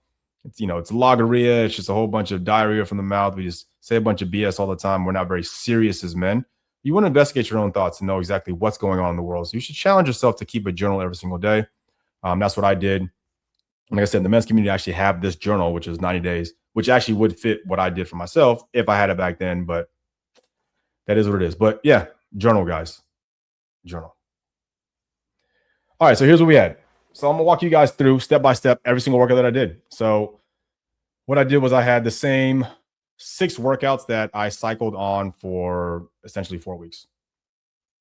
It's logorrhea. It's just a whole bunch of diarrhea from the mouth. We just say a bunch of BS all the time. We're not very serious as men. You want to investigate your own thoughts and know exactly what's going on in the world. So you should challenge yourself to keep a journal every single day. That's what I did. Like I said, the men's community actually have this journal, which is 90 days, which actually would fit what I did for myself if I had it back then. But that is what it is. But yeah, journal, guys. Journal. All right, so here's what we had. So I'm going to walk you guys through step by step every single workout that I did. So what I did was I had the same 6 workouts that I cycled on for essentially 4 weeks,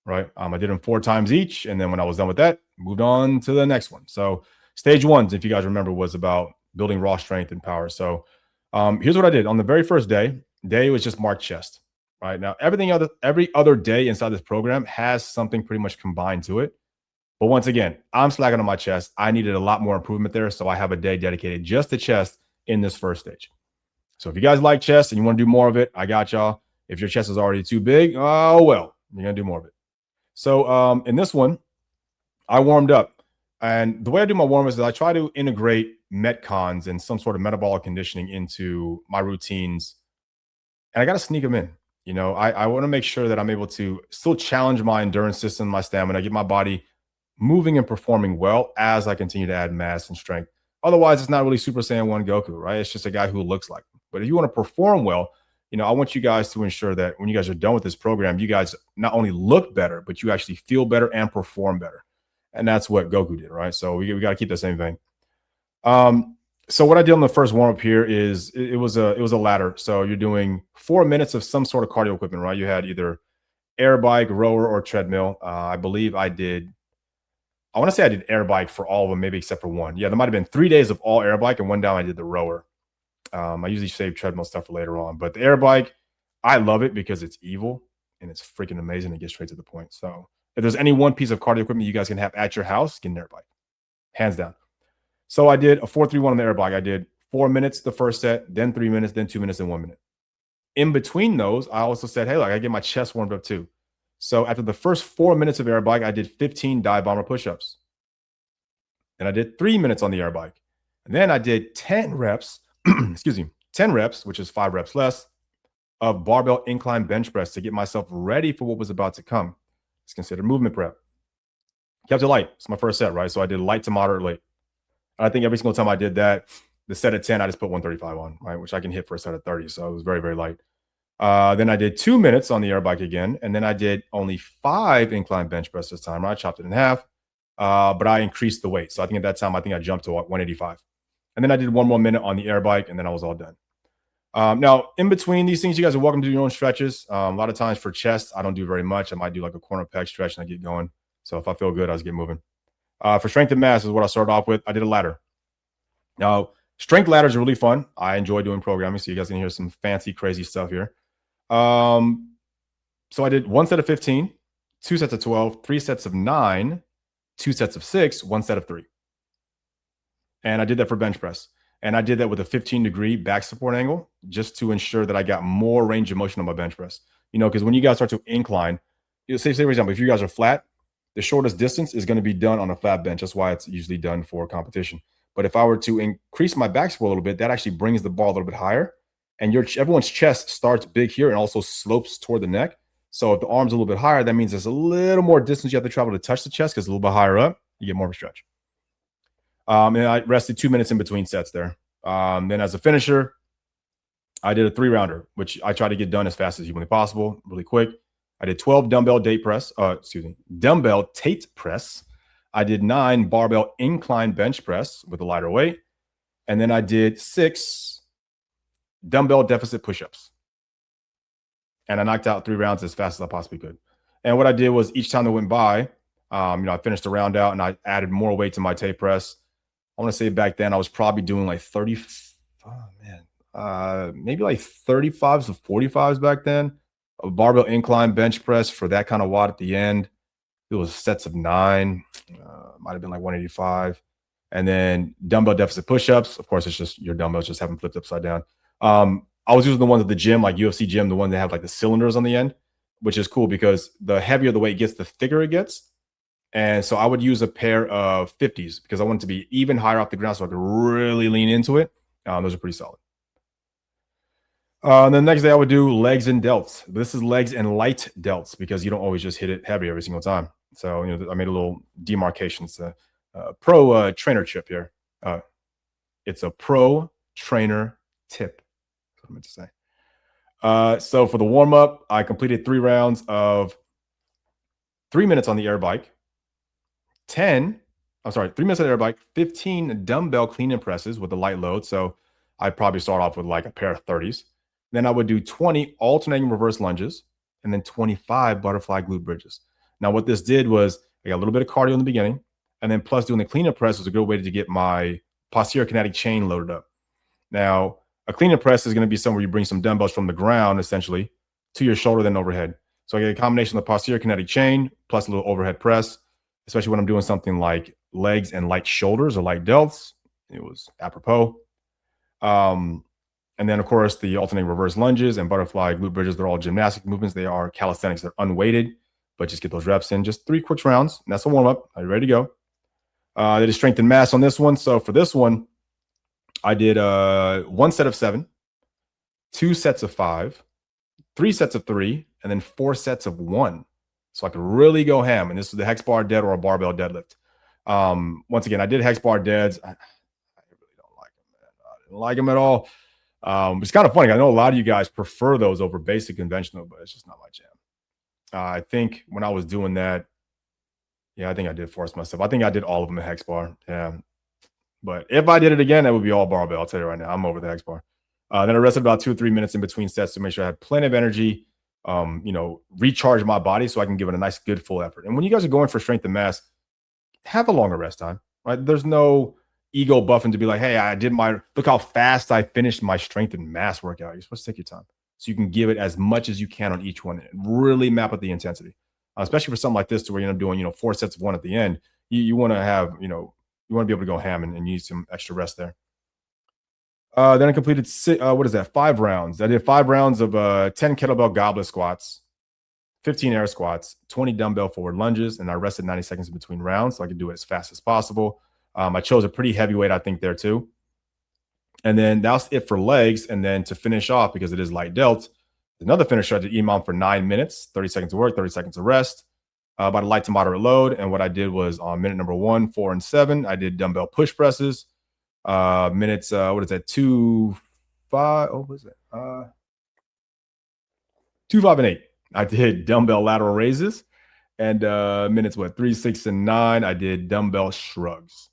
right? I did them 4 times each. And then when I was done with that, moved on to the next one. So stage 1, if you guys remember, was about building raw strength and power. So here's what I did. On the very first day was just marked chest, right? Now, every other day inside this program has something pretty much combined to it. But once again, I'm slacking on my chest. I needed a lot more improvement there. So I have a day dedicated just to chest in this first stage. So if you guys like chest and you want to do more of it, I got y'all. If your chest is already too big, oh, well, you're going to do more of it. So in this one, I warmed up. And the way I do my warm-ups is I try to integrate Metcons and some sort of metabolic conditioning into my routines. And I got to sneak them in. I want to make sure that I'm able to still challenge my endurance system, my stamina, get my body moving and performing well as I continue to add mass and strength. Otherwise, it's not really Super Saiyan 1 Goku, right? It's just a guy who looks like him. But if you want to perform well, I want you guys to ensure that when you guys are done with this program, you guys not only look better, but you actually feel better and perform better. And that's what Goku did, right? So we got to keep the same thing. So what I did on the first warm-up here is it was a ladder. So you're doing 4 minutes of some sort of cardio equipment, right? You had either air bike, rower, or treadmill. I believe I want to say I did air bike for all of them, maybe except for one. Yeah, there might have been 3 days of all air bike, and one down I did the rower. I usually save treadmill stuff for later on. But the air bike, I love it because it's evil and it's freaking amazing. It gets straight to the point. So if there's any one piece of cardio equipment you guys can have at your house, get an air bike. Hands down. So I did a 4-3-1 on the air bike. I did 4 minutes the first set, then 3 minutes, then 2 minutes, then 1 minute. In between those, I also said, hey, look, I get my chest warmed up too. So after the first 4 minutes of air bike, I did 15 dive bomber push-ups. Then I did 3 minutes on the air bike. And then I did 10 reps, 10 reps, which is 5 reps less, of barbell incline bench press to get myself ready for what was about to come. It's considered movement prep. Kept it light. It's my first set, right? So I did light to moderate late. I think every single time I did that, the set at 10, I just put 135 on, right? Which I can hit for a set of 30. So it was very, very light. Then I did 2 minutes on the air bike again. And then I did only 5 incline bench press this time. Right? I chopped it in half, but I increased the weight. So I think at that time, I jumped to 185. And then I did 1 more minute on the air bike, and then I was all done. Now, in between these things, you guys are welcome to do your own stretches. A lot of times for chest, I don't do very much. I might do like a corner pec stretch and I get going. So if I feel good, I just get moving. For strength and mass is what I started off with. I did a ladder. Now, strength ladders are really fun. I enjoy doing programming, so you guys can hear some fancy, crazy stuff here. So I did 1 set of 15, 2 sets of 12, 3 sets of 9, 2 sets of 6, 1 set of 3. And I did that for bench press. And I did that with a 15-degree back support angle just to ensure that I got more range of motion on my bench press. Because when you guys start to incline, say for example, if you guys are flat, the shortest distance is going to be done on a flat bench. That's why it's usually done for competition. But if I were to increase my back support a little bit, that actually brings the bar a little bit higher. and everyone's chest starts big here and also slopes toward the neck. So if the arm's a little bit higher, that means there's a little more distance you have to travel to touch the chest because it's a little bit higher up. You get more of a stretch. And I rested 2 minutes in between sets there. Then as a finisher, I did a 3-rounder, which I try to get done as fast as humanly possible, really quick. I did 12 dumbbell dumbbell Tate press. I did 9 barbell incline bench press with a lighter weight. And then I did 6 dumbbell deficit push-ups. And I knocked out 3 rounds as fast as I possibly could. And what I did was each time that went by, I finished the round out and I added more weight to my Tate press. I want to say back then I was probably doing like 30, maybe like 35s to 45s back then. A barbell incline bench press for that kind of watt at the end. It was sets of 9, might have been like 185. And then dumbbell deficit push-ups. Of course, it's just your dumbbells just haven't flipped upside down. I was using the ones at the gym, like UFC gym, the one that have like the cylinders on the end, which is cool because the heavier the weight gets, the thicker it gets. And so I would use a pair of 50s because I wanted to be even higher off the ground so I could really lean into it. Those are pretty solid. The next day I would do legs and delts. This is legs and light delts because you don't always just hit it heavy every single time. So, I made a little demarcation. It's a pro trainer tip here. It's a pro trainer tip. That's what I meant to say. So for the warm up, I completed 3 rounds of 3 minutes on the air bike, 3 minutes on the air bike, 15 dumbbell clean and presses with a light load. So I'd probably start off with like a pair of 30s. Then I would do 20 alternating reverse lunges and then 25 butterfly glute bridges. Now, what this did was I got a little bit of cardio in the beginning, and then plus doing the clean and press was a good way to get my posterior kinetic chain loaded up. Now, a clean and press is going to be somewhere you bring some dumbbells from the ground, essentially, to your shoulder, then overhead. So I get a combination of the posterior kinetic chain plus a little overhead press, especially when I'm doing something like legs and light shoulders or light delts. It was apropos. And then, of course, the alternating reverse lunges and butterfly glute bridges, they're all gymnastic movements. They are calisthenics. They're unweighted, but just get those reps in. Just 3 quick rounds. And that's a warm-up. Are you ready to go? I did strength and mass on this one. So for this one, I did 1 set of 7, 2 sets of 5, 3 sets of 3, and then 4 sets of 1. So I could really go ham. And this is the hex bar dead or a barbell deadlift. Once again, I did hex bar deads. I really don't like them, man. I didn't like them at all. It's kind of funny. I know a lot of you guys prefer those over basic conventional, but it's just not my jam. I think when I was doing that, I think I did force myself. I think I did all of them in hex bar. Yeah. But if I did it again, that would be all barbell. I'll tell you right now, I'm over the hex bar. Then I rested about 2 or 3 minutes in between sets to make sure I had plenty of energy, recharge my body so I can give it a nice, good, full effort. And when you guys are going for strength and mass, have a longer rest time, right? There's no ego buffing to be like, hey, look how fast I finished my strength and mass workout. You're supposed to take your time so you can give it as much as you can on each one and really map out the intensity, especially for something like this to where you're doing, 4 sets of 1 at the end. You want to have, you want to be able to go ham and use some extra rest there. Then I completed 5 rounds. I did 5 rounds of 10 kettlebell goblet squats, 15 air squats, 20 dumbbell forward lunges, and I rested 90 seconds in between rounds so I could do it as fast as possible. I chose a pretty heavyweight, I think, there too. And then that was it for legs. And then to finish off, because it is light delt, another finisher, I did EMOM for 9 minutes, 30 seconds of work, 30 seconds of rest, about a light to moderate load. And what I did was on minute number 1, 4, and 7, I did dumbbell push presses. Minutes, 2, 5, 2, 5, and 8. I did dumbbell lateral raises. And minutes, 3, 6, and 9, I did dumbbell shrugs.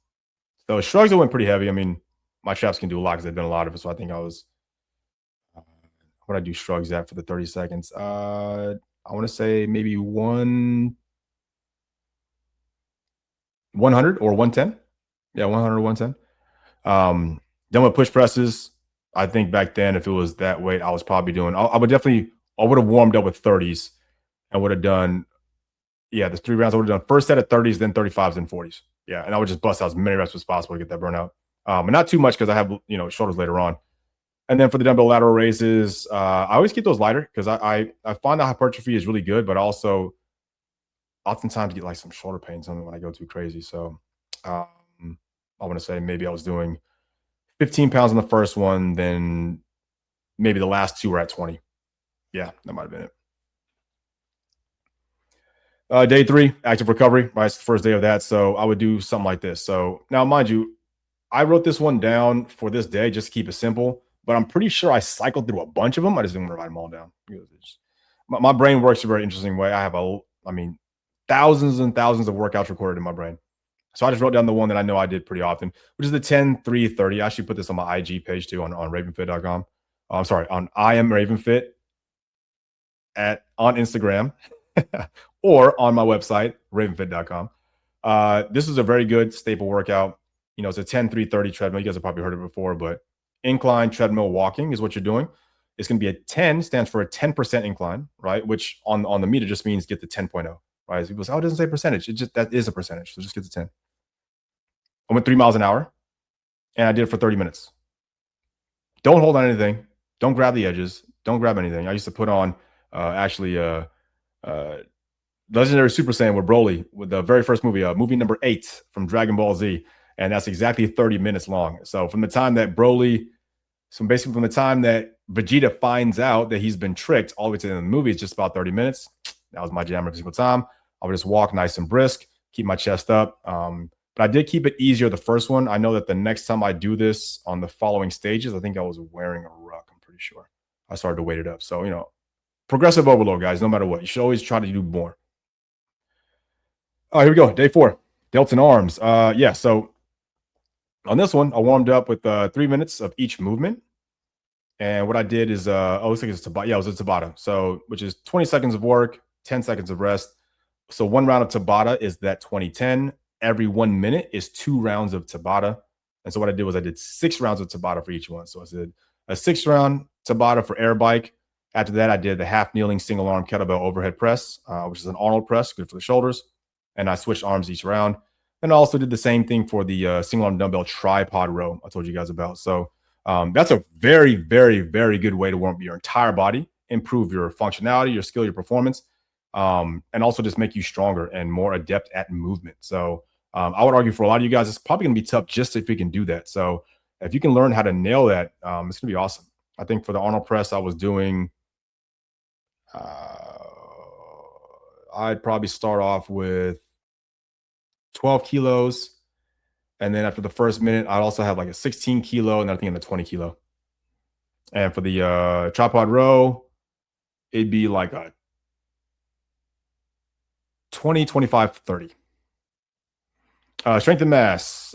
So shrugs, I went pretty heavy. I mean, my traps can do a lot because they've done a lot of it. So I think I was, what I do shrugs at for the 30 seconds? I want to say maybe 100 or 110. Yeah, 100 or 110. Then with push presses, I think back then, if it was that weight, I was probably doing, I would have warmed up with 30s and would have done, there's 3 rounds. I would have done first set at 30s, then 35s, and 40s. Yeah, and I would just bust out as many reps as possible to get that burnout. But not too much because I have, shoulders later on. And then for the dumbbell lateral raises, I always keep those lighter because I find that hypertrophy is really good, but also oftentimes get like some shoulder pains on me when I go too crazy. So I want to say maybe I was doing 15 pounds on the first one, then maybe the last two were at 20. Yeah, that might have been it. Day 3, active recovery. Right, it's the first day of that. So I would do something like this. So now, mind you, I wrote this one down for this day just to keep it simple, but I'm pretty sure I cycled through a bunch of them. I just didn't want to write them all down. My brain works a very interesting way. I mean, thousands and thousands of workouts recorded in my brain. So I just wrote down the one that I know I did pretty often, which is the 10 3 30. I actually put this on my IG page too on ravenfit.com. I'm sorry, on I am Ravenfit on Instagram or on my website, ravenfit.com. This is a very good staple workout. You know, it's a 10 3 30 treadmill. You guys have probably heard of it before, but incline treadmill walking is what you're doing. It's going to be a 10, stands for a 10% incline, right? Which on the meter just means get to 10.0, right? So people say, oh, it doesn't say percentage. It just, that is a percentage. So just get to 10. I went 3 miles an hour and I did it for 30 minutes. Don't hold on anything. Don't grab the edges. Don't grab anything. I used to put on Legendary Super Saiyan with Broly, with the very first movie, movie number 8 from Dragon Ball Z. And that's exactly 30 minutes long. So from the time that basically from the time that Vegeta finds out that he's been tricked all the way to the end of the movie, it's just about 30 minutes. That was my jam every single time. I would just walk nice and brisk, keep my chest up. But I did keep it easier the first one. I know that the next time I do this on the following stages, I think I was wearing a ruck, I'm pretty sure. I started to weight it up. So, you know, progressive overload, guys, no matter what. You should always try to do more. Oh, here we go. Day 4, delts and arms. Yeah, so on this one, I warmed up with 3 minutes of each movement. And what I did is, it looks like it's Tabata. Yeah, it was a Tabata. So, which is 20 seconds of work, 10 seconds of rest. So one round of Tabata is that 20-10. Every 1 minute is 2 rounds of Tabata. And so what I did was I did 6 rounds of Tabata for each one. So I did a 6-round Tabata for air bike. After that, I did the half kneeling single arm kettlebell overhead press, which is an Arnold press, good for the shoulders. And I switched arms each round. And I also did the same thing for the single arm dumbbell tripod row I told you guys about. So that's a very, very, very good way to warm up your entire body, improve your functionality, your skill, your performance, and also just make you stronger and more adept at movement. So I would argue for a lot of you guys, it's probably going to be tough just if you can do that. So if you can learn how to nail that, it's going to be awesome. I think for the Arnold press, I was doing, I'd probably start off with 12 kilos. And then after the first minute, I'd also have like a 16 kilo and I think in the 20 kilo. And for the tripod row, it'd be like a 20, 25, 30. Strength and mass.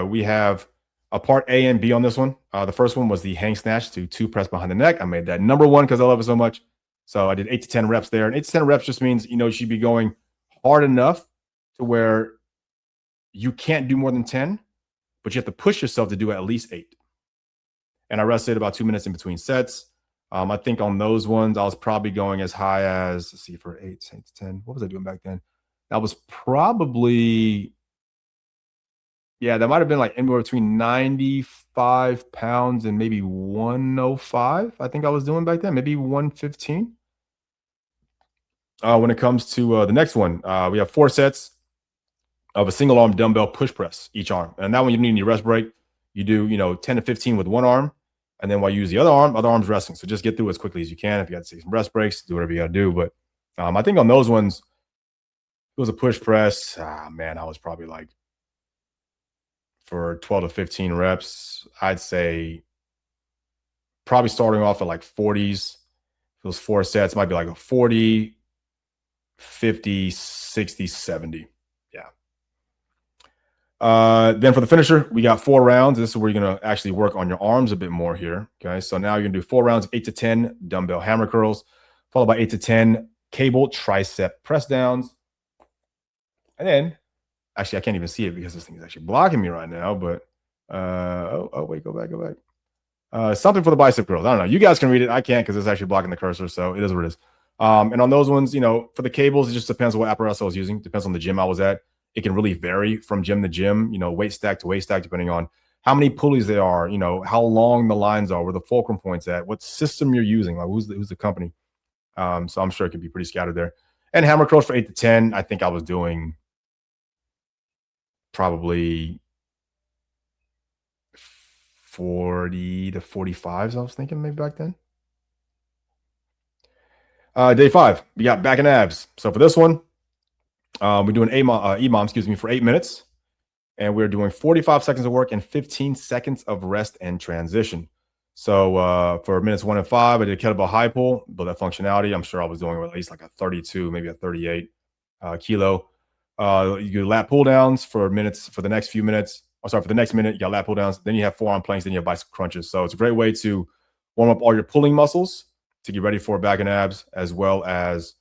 We have a part A and B on this one. The first one was the hang snatch to 2 press behind the neck. I made that number 1 because I love it so much. So I did 8 to 10 reps there. And 8 to 10 reps just means, you know, you should be going hard enough to where you can't do more than 10, but you have to push yourself to do at least 8. And I rested about 2 minutes in between sets. I think on those ones, I was probably going as high as, let's see, for 8 to 10. What was I doing back then? That was probably, yeah, that might have been like anywhere between 95 pounds and maybe 105. I think I was doing back then, maybe 115. When it comes to the next one, we have 4 sets of a single arm dumbbell push press each arm. And that one you need any rest break. You do, you know, 10 to 15 with one arm. And then while you use the other arm's resting. So just get through as quickly as you can. If you got to take some rest breaks, do whatever you got to do. But I think on those ones, it was a push press. Man, I was probably like, for 12 to 15 reps, I'd say probably starting off at like 40s. Those 4 sets might be like a 40, 50, 60, 70. Then for the finisher, we got 4 rounds. This is where you're going to actually work on your arms a bit more here. Okay. So now you're going to do 4 rounds of 8 to 10 dumbbell hammer curls, followed by 8 to 10 cable tricep press downs. And then, actually, I can't even see it because this thing is actually blocking me right now. But, wait, go back. Something for the bicep curls. I don't know. You guys can read it. I can't because it's actually blocking the cursor. So it is what it is. And on those ones, you know, for the cables, it just depends on what apparatus I was using. Depends on the gym I was at. It can really vary from gym to gym, you know, weight stack to weight stack, depending on how many pulleys there are, you know, how long the lines are, where the fulcrum point's at, what system you're using, like who's the company. So I'm sure it could be pretty scattered there. And hammer curls for 8 to 10, I think I was doing probably 40 to 45s, I was thinking maybe back then. Day 5, we got back and abs. So for this one, we're doing EMOM, excuse me, for 8 minutes. And we're doing 45 seconds of work and 15 seconds of rest and transition. So for minutes 1 and 5, I did a kettlebell high pull, build that functionality. I'm sure I was doing at least like a 32, maybe a 38 kilo. You do lat pull downs for minutes for the next few minutes. Oh, sorry, for the next minute, you got lat pull downs. Then you have forearm planks. Then you have bicycle crunches. So it's a great way to warm up all your pulling muscles to get ready for back and abs, as well as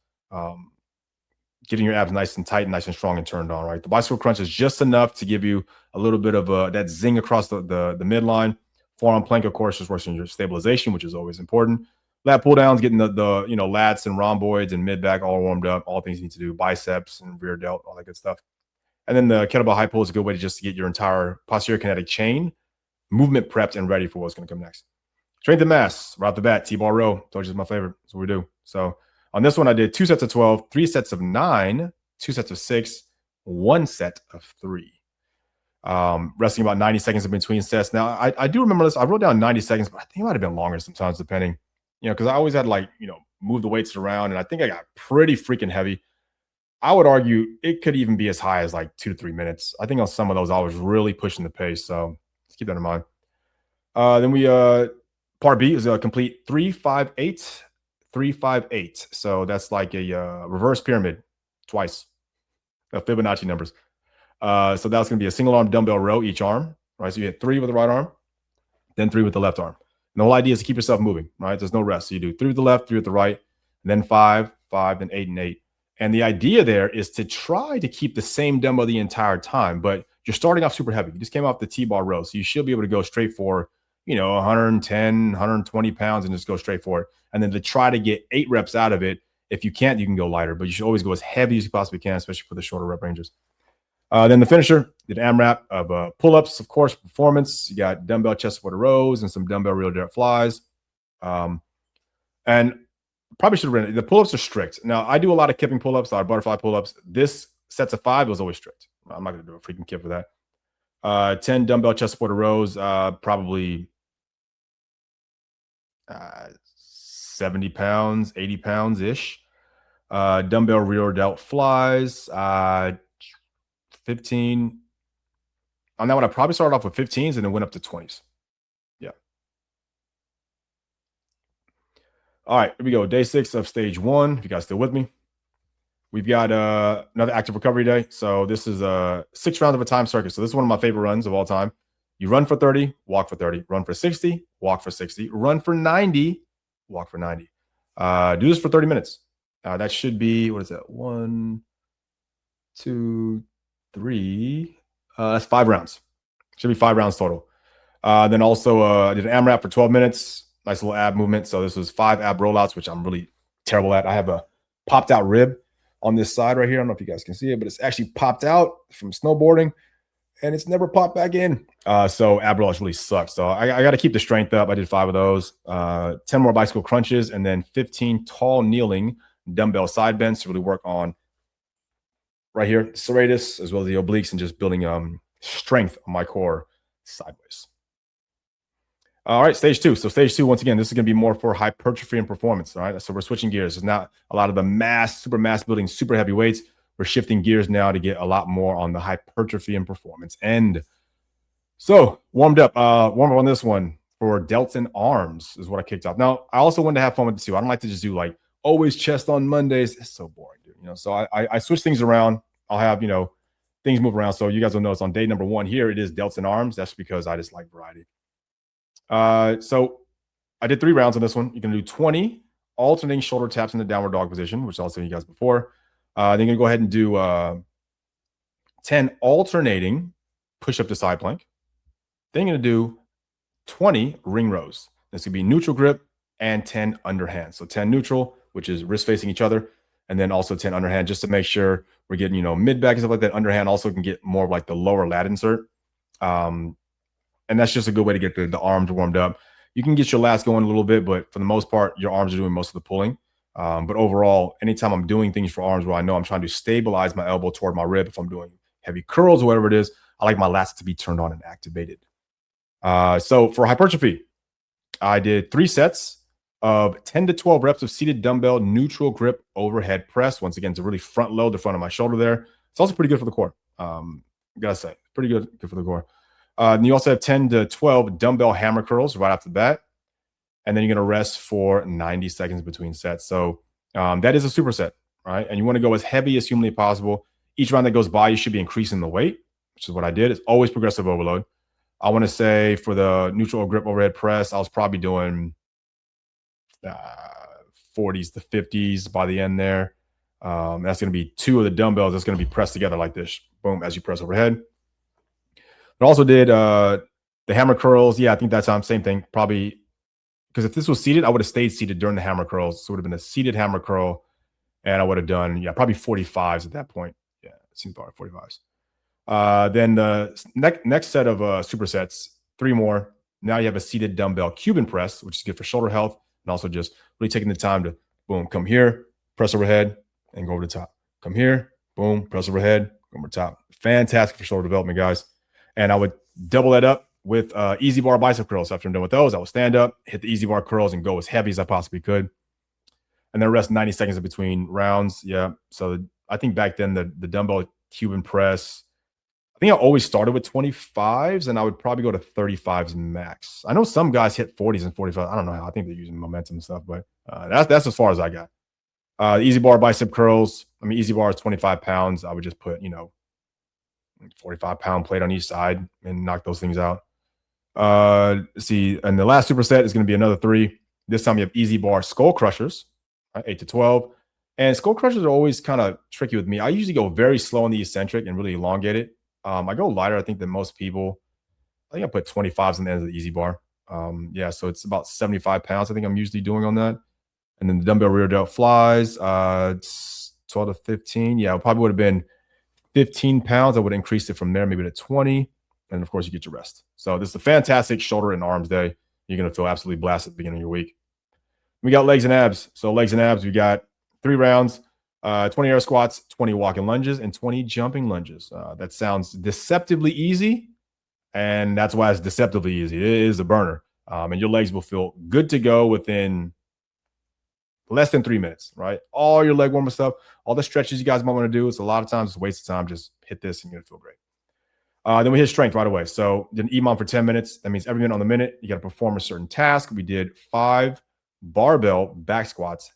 getting your abs nice and tight and nice and strong and turned on, right? The bicycle crunch is just enough to give you a little bit of that zing across the midline. Forearm plank, of course, just works on your stabilization, which is always important. Lat pull downs, getting the lats and rhomboids and mid back all warmed up, all things you need to do, biceps and rear delt, all that good stuff. And then the kettlebell high pull is a good way to just get your entire posterior kinetic chain movement prepped and ready for what's going to come next. Strength and mass, right off the bat, T-bar row. Told you it's my favorite. That's what we do. So on this one, I did 2 sets of 12, 3 sets of 9, 2 sets of 6, 1 set of 3. Resting about 90 seconds in between sets. Now, I do remember this. I wrote down 90 seconds, but I think it might have been longer sometimes, depending, because I always had move the weights around, and I think I got pretty freaking heavy. I would argue it could even be as high as like 2 to 3 minutes. I think on some of those, I was really pushing the pace. So let's keep that in mind. Then we, part B is a complete 3-5-8, 3-5-8. So that's like a reverse pyramid twice, Fibonacci numbers. So that's going to be a single arm dumbbell row each arm, right? So you hit 3 with the right arm, then 3 with the left arm. And the whole idea is to keep yourself moving, right? There's no rest. So you do 3 with the left, 3 with the right, and then 5, 5, then 8 and 8. And the idea there is to try to keep the same dumbbell the entire time, but you're starting off super heavy. You just came off the T-bar row, so you should be able to go straight for, 110, 120 pounds and just go straight for it. And then to try to get 8 reps out of it, if you can't, you can go lighter, but you should always go as heavy as you possibly can, especially for the shorter rep ranges. Then the finisher, did AMRAP of pull-ups, of course, performance. You got dumbbell chest supported rows and some dumbbell real depth flies. And probably should have written it. The pull-ups are strict. Now, I do a lot of kipping pull-ups, a lot of butterfly pull-ups. This sets of 5 was always strict. I'm not going to do a freaking kip for that. 10 dumbbell chest supported rows, probably 70 pounds, 80 pounds-ish. Dumbbell rear delt flies, 15. On that one, I probably started off with 15s and then went up to 20s. Yeah. All right, here we go. Day 6 of stage 1. If you guys still with me, we've got another active recovery day. So this is 6 rounds of a time circuit. So this is one of my favorite runs of all time. You run for 30, walk for 30, run for 60, walk for 60, run for 90, walk for 90. Do this for 30 minutes. That should be, what is that? 1, 2, 3. That's 5 rounds. Should be 5 rounds total. Then also I did an AMRAP for 12 minutes. Nice little ab movement. So this was 5 ab rollouts, which I'm really terrible at. I have a popped out rib on this side right here. I don't know if you guys can see it, but it's actually popped out from snowboarding and it's never popped back in. So ab rollouts really suck. So I got to keep the strength up. I did 5 of those. 10 more bicycle crunches and then 15 tall kneeling dumbbell side bends to really work on right here, serratus, as well as the obliques, and just building strength on my core sideways. All right, stage 2. So stage 2, once again, this is going to be more for hypertrophy and performance. All right, so we're switching gears. It's not a lot of the super mass building, super heavy weights. We're shifting gears now to get a lot more on the hypertrophy and performance end. So warmed up on this one for delts and arms is what I kicked off. Now, I also wanted to have fun with this too. I don't like to just do like always chest on Mondays. It's so boring, dude. So I switch things around. I'll have, things move around. So you guys will notice on day number 1 here, it is delts and arms. That's because I just like variety. So I did 3 rounds on this one. You can do 20 alternating shoulder taps in the downward dog position, which I'll show you guys before. Then you're going to go ahead and do 10 alternating push-up to side plank. Then you're going to do 20 ring rows. This could be neutral grip and 10 underhand. So 10 neutral, which is wrist facing each other, and then also 10 underhand, just to make sure we're getting, mid back and stuff like that. Underhand also can get more of like the lower lat insert. And that's just a good way to get the arms warmed up. You can get your lats going a little bit, but for the most part, your arms are doing most of the pulling. But overall, anytime I'm doing things for arms where I know I'm trying to stabilize my elbow toward my rib, if I'm doing heavy curls or whatever it is, I like my lats to be turned on and activated. So for hypertrophy, I did 3 sets of 10 to 12 reps of seated dumbbell neutral grip overhead press. Once again, to really front load the front of my shoulder there. It's also pretty good for the core. Gotta say, pretty good for the core. And you also have 10 to 12 dumbbell hammer curls right off the bat. And then you're going to rest for 90 seconds between sets. So that is a superset, right? And you want to go as heavy as humanly possible. Each round that goes by, you should be increasing the weight, which is what I did. It's always progressive overload. I want to say for the neutral grip overhead press, I was probably doing 40s to 50s by the end there. That's going to be 2 of the dumbbells that's going to be pressed together like this. Boom, as you press overhead. But also did the hammer curls. Yeah, I think that's same thing. Probably because if this was seated, I would have stayed seated during the hammer curls. So it would have been a seated hammer curl. And I would have done, probably 45s at that point. Yeah, it seems about 45s. Then the next set of supersets, 3 more. Now you have a seated dumbbell Cuban press, which is good for shoulder health, and also just really taking the time to, boom, come here, press overhead, and go over the top. Come here, boom, press overhead, go over the top. Fantastic for shoulder development, guys. And I would double that up with easy bar bicep curls. After I'm done with those, I would stand up, hit the easy bar curls, and go as heavy as I possibly could. And then rest 90 seconds in between rounds. Yeah. So I think back then the dumbbell Cuban press, I think I always started with 25s, and I would probably go to 35s max. I know some guys hit 40s and 45s. I don't know how. I think they're using momentum and stuff, but that's as far as I got. Easy bar bicep curls. I mean, easy bar is 25 pounds. I would just put, 45-pound plate on each side and knock those things out. Let's see. And the last superset is going to be another 3. This time you have easy bar skull crushers, right? 8 to 12. And skull crushers are always kind of tricky with me. I usually go very slow on the eccentric and really elongate it. I go lighter, I think, than most people. I think I put 25s on the end of the easy bar. So it's about 75 pounds, I think I'm usually doing on that. And then the dumbbell rear delt flies, it's 12 to 15. Yeah, it probably would have been 15 pounds. I would increase it from there, maybe to 20. And of course, you get your rest. So this is a fantastic shoulder and arms day. You're going to feel absolutely blasted at the beginning of your week. We got legs and abs. So legs and abs, we got 3 rounds, 20 air squats, 20 walking lunges, and 20 jumping lunges. That sounds deceptively easy, and that's why it's deceptively easy. It is a burner, and your legs will feel good to go within less than 3 minutes, right? All your leg warmer stuff, all the stretches you guys might want to do. It's a lot of times it's a waste of time. Just hit this and you're going to feel great. Then we hit strength right away. So then EMOM for 10 minutes. That means every minute on the minute, you got to perform a certain task. We did 5 barbell back squats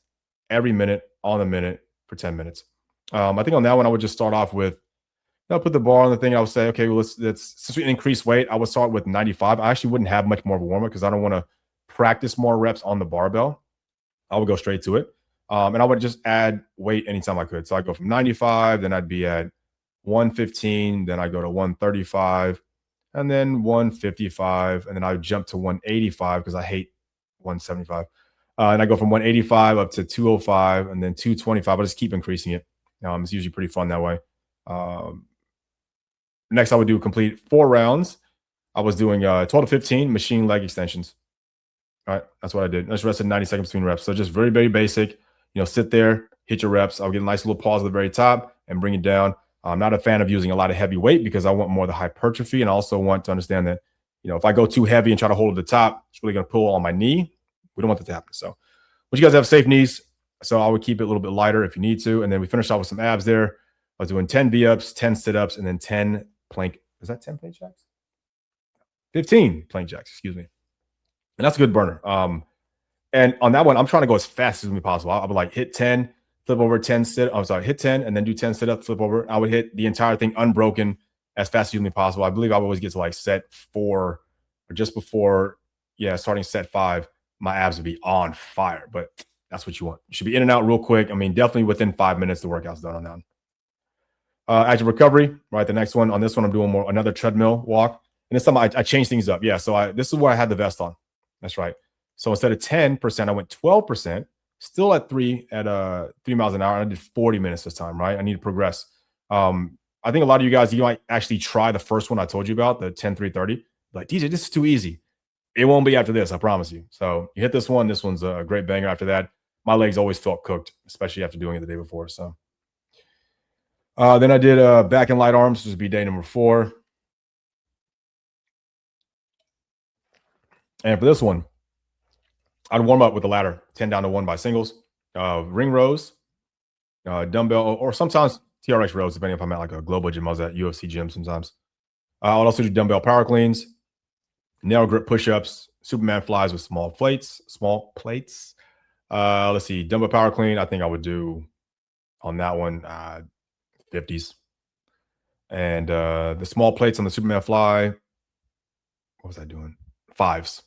every minute on the minute for 10 minutes. I think on that one, I would just start off with, put the bar on the thing. I would say, okay, well, since we increase weight, I would start with 95. I actually wouldn't have much more of a warm-up because I don't want to practice more reps on the barbell. I would go straight to it. And I would just add weight anytime I could. So I'd go from 95, then I'd be at 115, then I go to 135, and then 155, and then I would jump to 185 because I hate 175. And I go from 185 up to 205 and then 225. I just keep increasing it. It's usually pretty fun that way. Next, I would do complete 4 rounds. I was doing 12 to 15 machine leg extensions. All right, that's what I did. I just rested 90 seconds between reps. So just very, very basic. Sit there, hit your reps. I'll get a nice little pause at the very top and bring it down. I'm not a fan of using a lot of heavy weight because I want more of the hypertrophy, and I also want to understand that, if I go too heavy and try to hold at the top, it's really going to pull on my knee. We don't want that to happen. So, but you guys have safe knees, so I would keep it a little bit lighter if you need to. And then we finished off with some abs there. I was doing 10 V-ups, 10 sit-ups, and then 10 plank. Is that 10 plank jacks? 15 plank jacks, excuse me. And that's a good burner. And on that one, I'm trying to go as fast as possible. I would hit 10, flip over 10 hit 10 and then do 10 sit-ups, flip over. I would hit the entire thing unbroken as fast as humanly possible. I believe I would always get to set 4 or just before, starting set 5, my abs would be on fire. But that's what you want. You should be in and out real quick. I mean, definitely within 5 minutes, the workout's done on that. Active recovery, right? The next one, on this one, I'm doing another treadmill walk. And this time I changed things up. Yeah, so this is where I had the vest on. That's right. So instead of 10%, I went 12%, still at 3 miles an hour. I did 40 minutes this time, right? I need to progress. I think a lot of you guys, you might actually try the first one I told you about, the 10-3-30. Like, DJ, this is too easy. It won't be after this, I promise you. So you hit this one. This one's a great banger after that. My legs always felt cooked, especially after doing it the day before. So then I did back and light arms. This would be day number 4. And for this one, I'd warm up with the ladder, 10 down to 1 by singles, ring rows, dumbbell, or sometimes TRX rows, depending if I'm at like a global gym. I was at UFC gym sometimes. I'll also do dumbbell power cleans, narrow grip push-ups, Superman flies with small plates, let's see, dumbbell power clean. I think I would do on that one 50s. And the small plates on the Superman fly, what was I doing? 5s.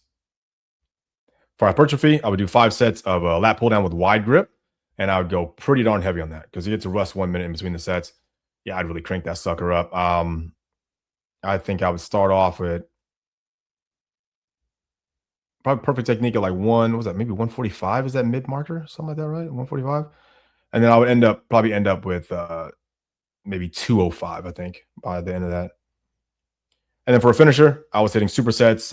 For hypertrophy, I would do 5 sets of a lat pull down with wide grip, and I would go pretty darn heavy on that because you get to rest 1 minute in between the sets. Yeah, I'd really crank that sucker up. I think I would start off with probably perfect technique at like one. What was that? Maybe 145 is that mid marker, something like that, right? 145, and then I would probably end up with maybe 205. I think by the end of that. And then for a finisher, I was hitting supersets,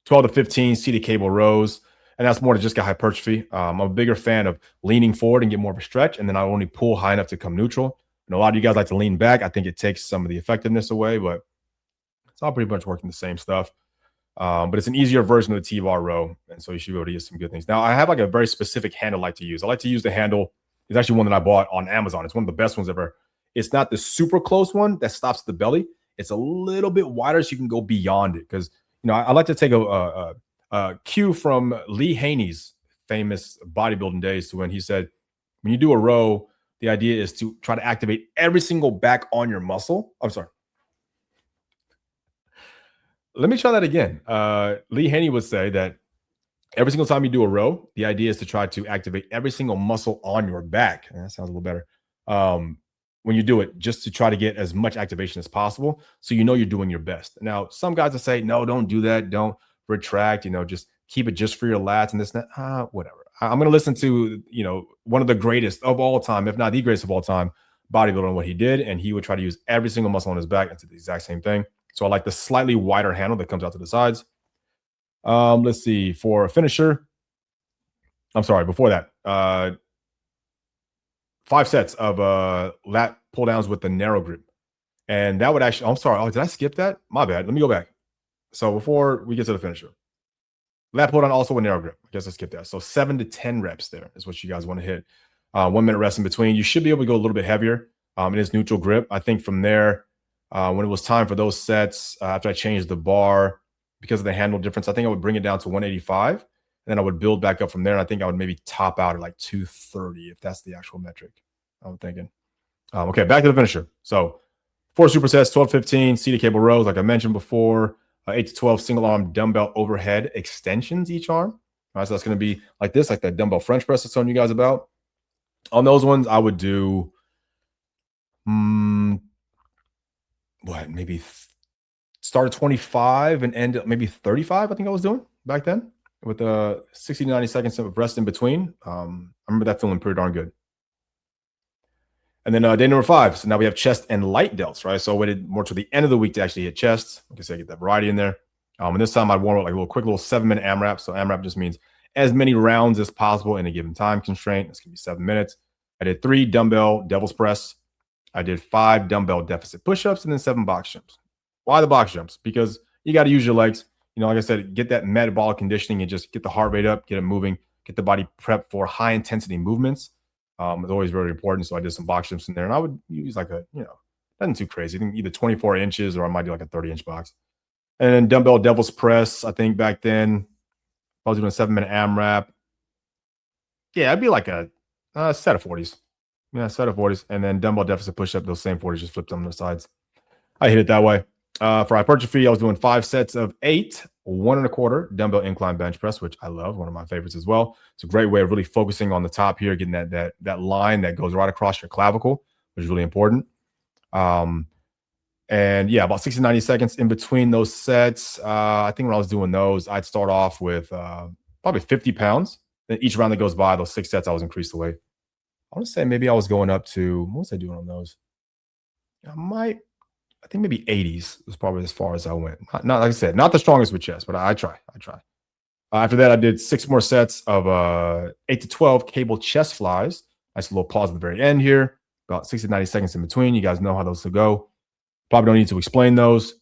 12 to 15 seated cable rows. And that's more to just get hypertrophy. I'm a bigger fan of leaning forward and get more of a stretch. And then I only pull high enough to come neutral. And a lot of you guys like to lean back. I think it takes some of the effectiveness away, but it's all pretty much working the same stuff. But it's an easier version of the T-bar row. And so you should be able to get some good things. Now, I have like a very specific handle I like to use. I like to use the handle. It's actually one that I bought on Amazon. It's one of the best ones ever. It's not the super close one that stops the belly. It's a little bit wider so you can go beyond it. Because, I like to take a cue from Lee Haney's famous bodybuilding days to when he said, when you do a row, the idea is to try to activate every single back on your muscle. I'm sorry. Let me try that again. Lee Haney would say that every single time you do a row, the idea is to try to activate every single muscle on your back. That sounds a little better. When you do it, just to try to get as much activation as possible so you're doing your best. Now, some guys will say, no, don't do that. Don't retract, just keep it just for your lats and this and that. Whatever. I'm going to listen to, one of the greatest of all time, if not the greatest of all time, bodybuilder and what he did. And he would try to use every single muscle on his back and do the exact same thing. So I like the slightly wider handle that comes out to the sides. Let's see. For a finisher, I'm sorry, before that, 5 sets of lat pull downs with the narrow grip. And that would actually, I'm sorry. Oh, did I skip that? My bad. Let me go back. So before we get to the finisher, lat pull down also with narrow grip. I guess I skipped that. So 7 to 10 reps there is what you guys want to hit. 1 minute rest in between. You should be able to go a little bit heavier in its neutral grip. I think from there, when it was time for those sets, after I changed the bar because of the handle difference, I think I would bring it down to 185. And then I would build back up from there. And I think I would maybe top out at like 230 if that's the actual metric I'm thinking. Okay, back to the finisher. So 4 supersets, 12, 15, seated cable rows, like I mentioned before, 8 to 12 single arm dumbbell overhead extensions each arm. All right, so that's going to be like this, like that dumbbell French press I was telling you guys about. On those ones, I would do, maybe start at 25 and end at maybe 35, I think I was doing back then with 60 to 90 seconds of rest in between. I remember that feeling pretty darn good. And then day number 5. So now we have chest and light delts, right? So I waited more to the end of the week to actually hit chest. Like I said, get that variety in there. And this time I'd warm up like a little quick little 7-minute AMRAP. So AMRAP just means as many rounds as possible in a given time constraint. It's going to be 7 minutes. I did 3 dumbbell devil's press. I did 5 dumbbell deficit push-ups and then 7 box jumps. Why the box jumps? Because you got to use your legs. Like I said, get that metabolic conditioning and just get the heart rate up, get it moving, get the body prepped for high intensity movements. It's always very important. So I did some box jumps in there, and I would use like nothing too crazy. I think either 24 inches or I might do like a 30-inch box. And then dumbbell devil's press. I think back then I was doing a 7-minute AMRAP. Yeah, I'd be like a set of 40s. Yeah, set of 40s. And then dumbbell deficit push-up, those same 40s, just flipped them on the sides. I hit it that way. For hypertrophy, I was doing 5 sets of 8, 1 1/4 dumbbell incline bench press, which I love, one of my favorites as well. It's a great way of really focusing on the top here, getting that line that goes right across your clavicle, which is really important. And yeah, about 60 to 90 seconds in between those sets. I think when I was doing those, I'd start off with probably 50 pounds. Then each round that goes by, those 6 sets, I was increased the weight. I want to say maybe I was going up to, what was I doing on those? I think maybe 80s was probably as far as I went. Not like I said, not the strongest with chest, but I try. After that, I did 6 more sets of 8 to 12 cable chest flies. Nice little pause at the very end here. About 60 to 90 seconds in between. You guys know how those will go. Probably don't need to explain those.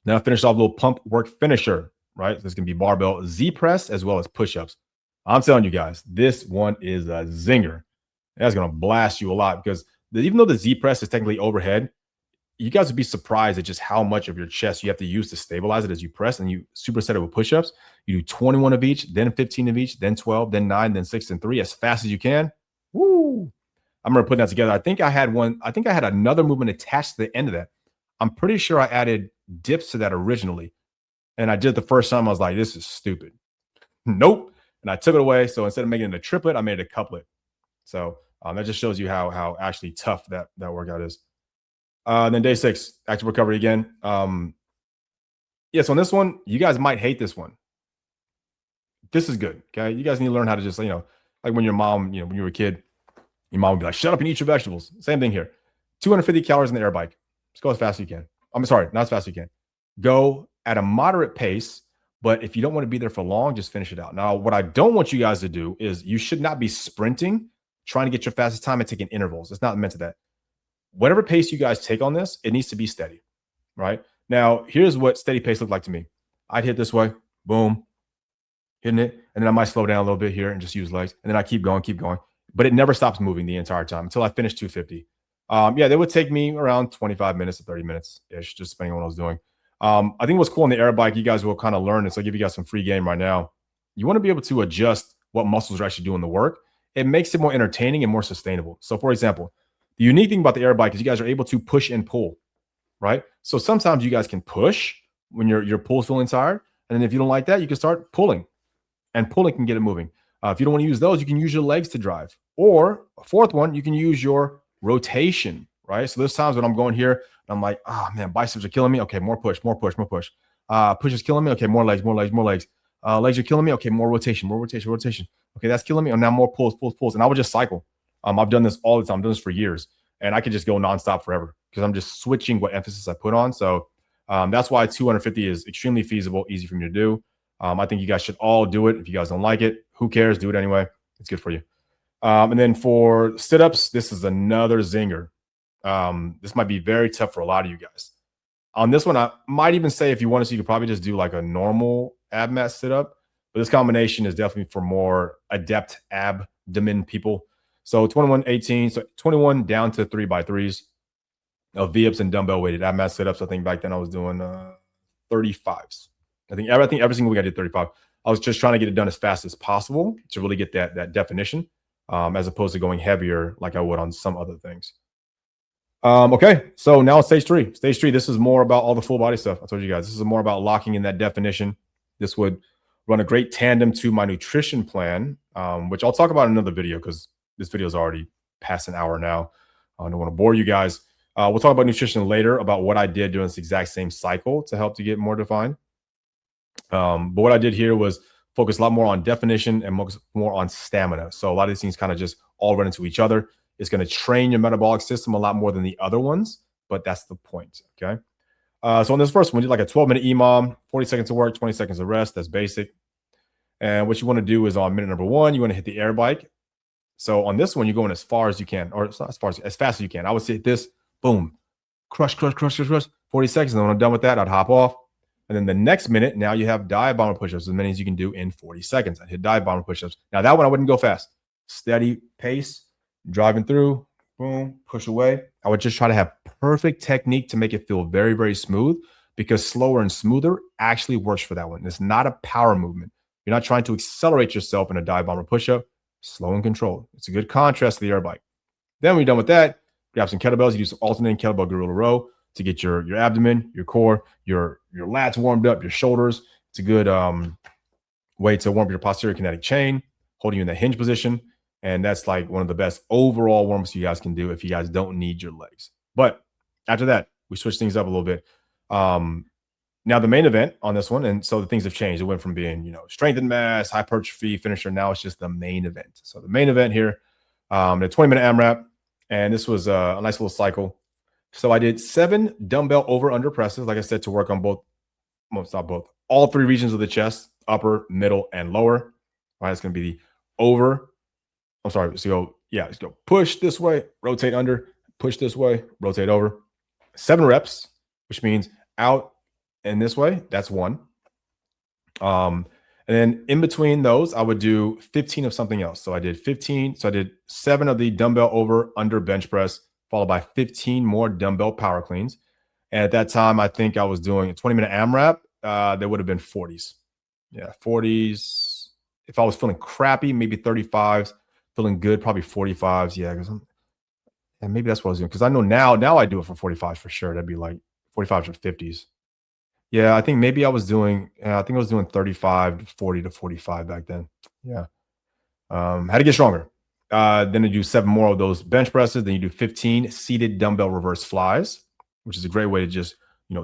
Then I finished off a little pump work finisher. right? There's going to be barbell Z press as well as push-ups. I'm telling you guys, this one is a zinger. That's going to blast you a lot because even though the Z press is technically overhead, you guys would be surprised at just how much of your chest you have to use to stabilize it as you press, and you superset it with push-ups. You do 21 of each, then 15 of each, then 12, then 9, then 6, and 3 as fast as you can. Woo! I remember putting that together. I think I had another movement attached to the end of that. I'm pretty sure I added dips to that originally. And I did it the first time. I was like, this is stupid. Nope. And I took it away. So instead of making it a triplet, I made it a couplet. So that just shows you how actually tough that workout is. Then day 6, active recovery again. So on this one, you guys might hate this one. This is good. Okay. You guys need to learn how to just, like when your mom, when you were a kid, your mom would be like, shut up and eat your vegetables. Same thing here. 250 calories in the air bike. Just go as fast as you can. I'm sorry, not as fast as you can. Go at a moderate pace, but if you don't want to be there for long, just finish it out. Now, what I don't want you guys to do is you should not be sprinting, trying to get your fastest time and taking intervals. It's not meant to that. Whatever pace you guys take on this, it needs to be steady, right? Now, here's what steady pace looked like to me. I'd hit this way, boom, hitting it, and then I might slow down a little bit here and just use legs, and then I keep going, but it never stops moving the entire time until I finish 250. They would take me around 25 minutes to 30 minutes-ish, just depending on what I was doing. I think what's cool on the air bike, you guys will kind of learn this. I'll give you guys some free game right now. You want to be able to adjust what muscles are actually doing the work. It makes it more entertaining and more sustainable. So, for example, the unique thing about the air bike is you guys are able to push and pull, right? So sometimes you guys can push when your pull's feeling tired. And then if you don't like that, you can start pulling. And pulling can get it moving. If you don't want to use those, you can use your legs to drive. Or a fourth one, you can use your rotation, right? So there's times when I'm going here and I'm like, oh man, biceps are killing me. Okay, more push. Push is killing me. Okay, more legs. Legs are killing me. Okay, more rotation. Okay, that's killing me. And now more pulls. And I would just cycle. I've done this all the time. I've done this for years. And I could just go nonstop forever because I'm just switching what emphasis I put on. So that's why 250 is extremely feasible, easy for me to do. I think you guys should all do it. If you guys don't like it, who cares? Do it anyway. It's good for you. And then for sit-ups, this is another zinger. This might be very tough for a lot of you guys. On this one, I might even say if you want to, you could probably just do like a normal ab mat sit-up. But this combination is definitely for more adept abdomen people. So 21, 18, so 21 down to 3x3s of V-ups and dumbbell weighted ab mat sit-ups. I think back then I was doing 35s. I think every single week I did 35. I was just trying to get it done as fast as possible to really get that definition, as opposed to going heavier like I would on some other things. Okay, so now it's stage 3. Stage 3, this is more about all the full body stuff. I told you guys, this is more about locking in that definition. This would run a great tandem to my nutrition plan, which I'll talk about in another video because this video is already past an hour now. I don't want to bore you guys. We'll talk about nutrition later, about what I did during this exact same cycle to help to get more defined. But what I did here was focus a lot more on definition and more on stamina. So a lot of these things kind of just all run into each other. It's going to train your metabolic system a lot more than the other ones, but that's the point, okay? So on this first one, we did like a 12-minute EMOM, 40 seconds of work, 20 seconds of rest. That's basic. And what you want to do is on minute number 1, you want to hit the air bike. So on this one, you're going as far as you can, or it's not as fast as you can. I would say this, boom, crush, 40 seconds. And then when I'm done with that, I'd hop off. And then the next minute, now you have dive bomber push-ups, as many as you can do in 40 seconds. I'd hit dive bomber push-ups. Now that one, I wouldn't go fast. Steady pace, driving through, boom, push away. I would just try to have perfect technique to make it feel very, very smooth, because slower and smoother actually works for that one. It's not a power movement. You're not trying to accelerate yourself in a dive bomber push-up. Slow and controlled. It's a good contrast to the air bike. Then when you're done with that, grab some kettlebells. You do some alternating kettlebell gorilla row to get your abdomen, your core, your lats warmed up, your shoulders. It's a good way to warm up your posterior kinetic chain, holding you in the hinge position. And that's like one of the best overall warm-ups you guys can do if you guys don't need your legs. But after that, we switch things up a little bit. Now the main event on this one, and so the things have changed. It went from being, strength and mass, hypertrophy, finisher. Now it's just the main event. So the main event here, the 20-minute AMRAP, and this was a nice little cycle. So I did 7 dumbbell over/under presses, like I said, to work on all 3 regions of the chest: upper, middle, and lower. All right, it's going to be the over. I'm sorry. Let's go push this way, rotate under, push this way, rotate over. 7 reps, which means out and this way. That's 1. And then in between those, I would do 15 of something else. So I did 15. So I did 7 of the dumbbell over under bench press, followed by 15 more dumbbell power cleans. And at that time, I think I was doing a 20-minute AMRAP. There would have been 40s. Yeah, 40s. If I was feeling crappy, maybe 35s. Feeling good, probably 45s. Yeah, and maybe that's what I was doing. Because I know now I do it for 45s for sure. That'd be like 45s or 50s. Yeah, I think maybe I think I was doing 35 to 40 to 45 back then. Yeah. Had to get stronger. Then you do 7 more of those bench presses. Then you do 15 seated dumbbell reverse flies, which is a great way to just,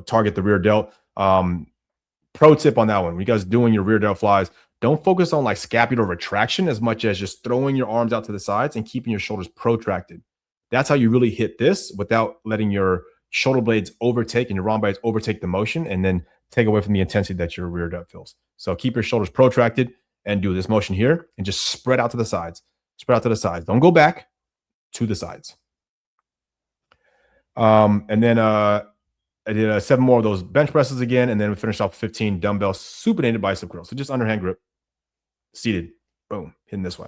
target the rear delt. Pro tip on that one, when you guys doing your rear delt flies, don't focus on like scapular retraction as much as just throwing your arms out to the sides and keeping your shoulders protracted. That's how you really hit this without letting your shoulder blades overtake and your rhomboids overtake the motion and then take away from the intensity that your rear delt feels. So keep your shoulders protracted and do this motion here and just spread out to the sides. Spread out to the sides. Don't go back, to the sides. And then I did 7 more of those bench presses again, and then we finished off 15 dumbbell supinated bicep curls. So just underhand grip, seated, boom, hitting this way.